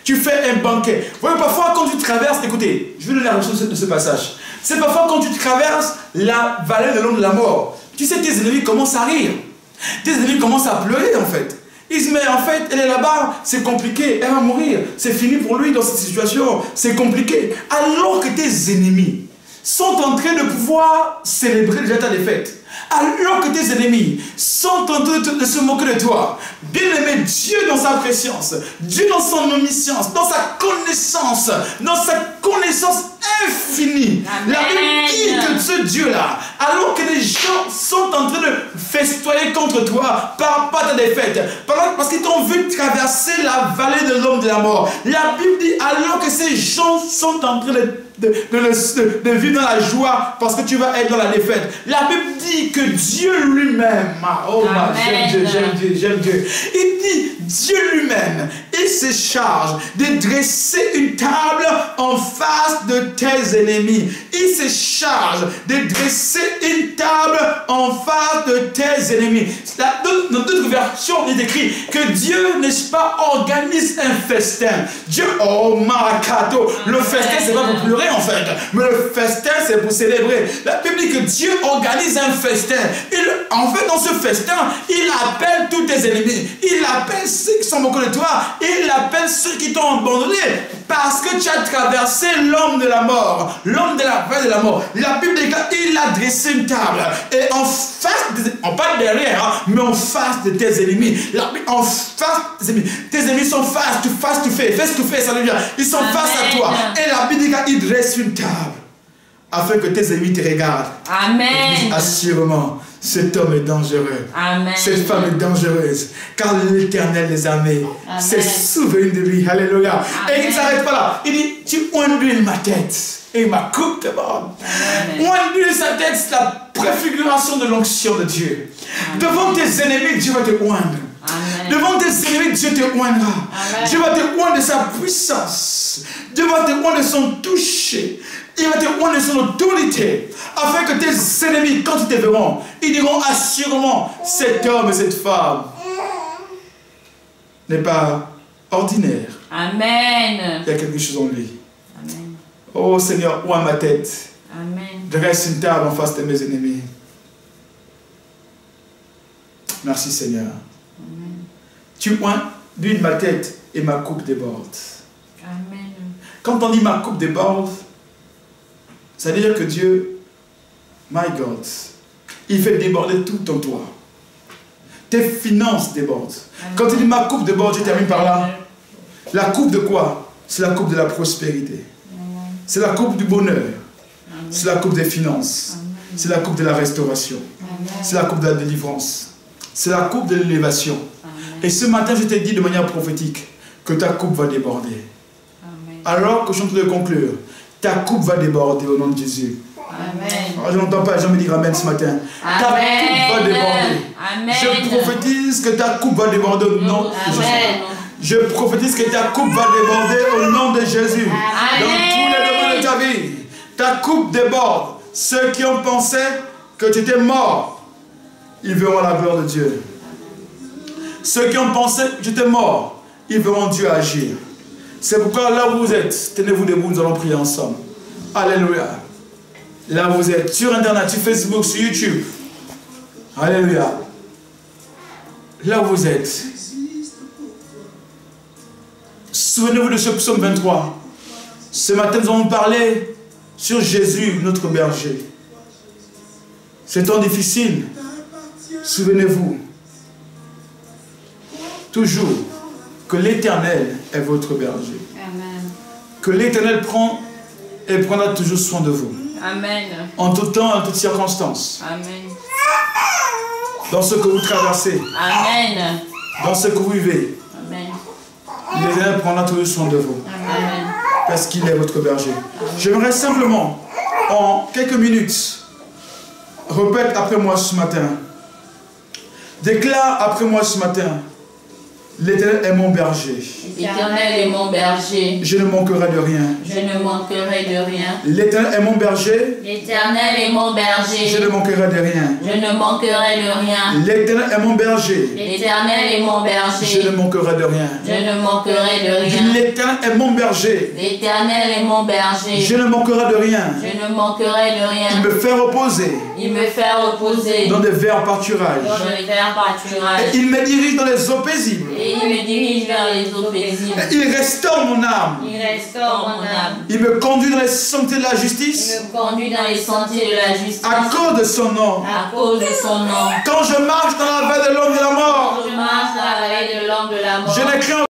Tu fais un banquet. Vous voyez, parfois quand tu traverses, écoutez, je vais donner la réponse de ce passage. C'est parfois quand tu traverses la vallée de l'ombre de la mort. Tu sais, tes ennemis commencent à rire. Tes ennemis commencent à pleurer en fait. Ils disent, mais en fait, elle est là-bas, c'est compliqué, elle va mourir. C'est fini pour lui dans cette situation, c'est compliqué. Alors que tes ennemis sont en train de pouvoir célébrer déjà ta défaite. Alors que tes ennemis sont en train de se moquer de toi. Bien-aimé, Dieu dans sa préscience, Dieu dans son omniscience, dans sa connaissance infinie. Amen. La Bible dit que ce Dieu-là, alors que les gens sont en train de festoyer contre toi par rapport à ta défaite, parce qu'ils t'ont vu traverser la vallée de l'ombre de la mort. La Bible dit alors que ces gens sont en train de vivre dans la joie parce que tu vas être dans la défaite. La Bible dit que Dieu lui-même, oh j'aime Dieu. Il dit Dieu lui-même, il se charge de dresser une table en face de tes ennemis. Il se charge de dresser une table en face de tes ennemis. Dans d'autres versions, il est écrit que Dieu, n'est-ce pas, organise un festin. Dieu, oh Marakato, le festin c'est pas pour pleurer en fait, mais le festin c'est pour célébrer. La Bible dit que Dieu organise un festin. En fait, dans ce festin, il appelle tous tes ennemis. Il appelle ceux qui sont moqués de toi. Il appelle ceux qui t'ont abandonné parce que tu as traversé l'homme de la mort, l'homme de la vallée de la mort. La Bible dit qu'il a dressé une table et en face, pas derrière, mais en face de tes ennemis. En face de tes ennemis. Tes ennemis sont face to face, ça veut dire ils sont face à toi. Et la Bible dit qu'il dresse une table afin que tes ennemis te regardent. Amen. Assurément, cet homme est dangereux. Amen. Cette femme est dangereuse. Car l'Éternel des armées s'est souvenu de lui. Alléluia. Et il ne s'arrête pas là. Il dit, tu ondules ma tête et ma coupe de bord. Onduler sa tête, c'est la préfiguration de l'onction de Dieu. Amen. Devant tes ennemis, Dieu va te oindre. Amen. Devant tes ennemis, Dieu te oindra. Dieu va te oindre de sa puissance. Dieu va te oindre de son toucher. Il va te oindre de son autorité. Afin que tes ennemis, quand ils te verront, ils diront assurément, cet homme et cette femme n'est pas ordinaire. Amen. Il y a quelque chose en lui. Amen. Oh Seigneur, oins ma tête. Amen. Dresse une table en face de mes ennemis. Merci Seigneur. Amen. Tu oindules ma tête et ma coupe déborde. Amen. Quand on dit ma coupe déborde, ça veut dire que Dieu, my God, il fait déborder tout en toi. Tes finances débordent. Amen. Quand il dit ma coupe déborde, je termine par là. La coupe de quoi? C'est la coupe de la prospérité. C'est la coupe du bonheur. C'est la coupe des finances. C'est la coupe de la restauration. C'est la coupe de la délivrance. C'est la coupe de l'élévation. Et ce matin, je t'ai dit de manière prophétique que ta coupe va déborder. Amen. Alors que je suis en train de conclure, ta coupe va déborder au nom de Jésus. Amen. Alors, je n'entends pas les gens me dire Amen ce matin. Amen. Ta coupe va déborder. Amen. Je prophétise que ta coupe va déborder au nom de Jésus. Je prophétise que ta coupe va déborder au nom de Jésus. Amen. Dans tous les domaines de ta vie, ta coupe déborde. Ceux qui ont pensé que tu étais mort, ils verront la gloire de Dieu. Ceux qui ont pensé que tu étais mort, ils verront Dieu agir. C'est pourquoi là où vous êtes, tenez-vous debout, nous allons prier ensemble. Alléluia. Là où vous êtes, sur Internet, sur Facebook, sur YouTube. Alléluia. Là où vous êtes. Souvenez-vous de ce psaume 23. Ce matin, nous allons parler sur Jésus, notre berger. Ces temps difficiles, souvenez-vous toujours que l'Éternel est votre berger. Amen. Que l'Éternel prend et prendra toujours soin de vous. Amen. En tout temps, en toutes circonstances. Amen. Dans ce que vous traversez. Amen. Dans ce que vous vivez. Amen. L'Éternel prendra toujours soin de vous. Amen. Parce qu'il est votre berger. J'aimerais simplement, en quelques minutes, répète après moi ce matin. Déclare après moi ce matin. L'Éternel est mon berger. L'Éternel est mon berger. Je ne manquerai de rien. Je ne manquerai de rien. L'Éternel est mon berger. L'Éternel est mon berger. Je ne manquerai de rien. Je ne manquerai de rien. L'Éternel est mon berger. L'Éternel est mon berger. Je ne manquerai de rien. Je ne manquerai de rien. L'Éternel est mon berger. L'Éternel est mon berger. Je ne manquerai de rien. Je ne manquerai de rien. Il me fait reposer Il me fait reposer dans des verts pâturages. dans les verts pâturages. Et il me dirige dans les eaux paisibles. Et il me dirige vers les eaux paisibles. Et il restaure mon âme. Il restaure mon âme. Il me conduit dans les sentiers de la Il justice me conduit dans les sentiers de la justice. à cause de son nom. À cause de son nom. Quand je marche dans la vallée de l'ombre de la mort, Quand je marche dans la vallée de l'ombre de la mort, je n'ai craint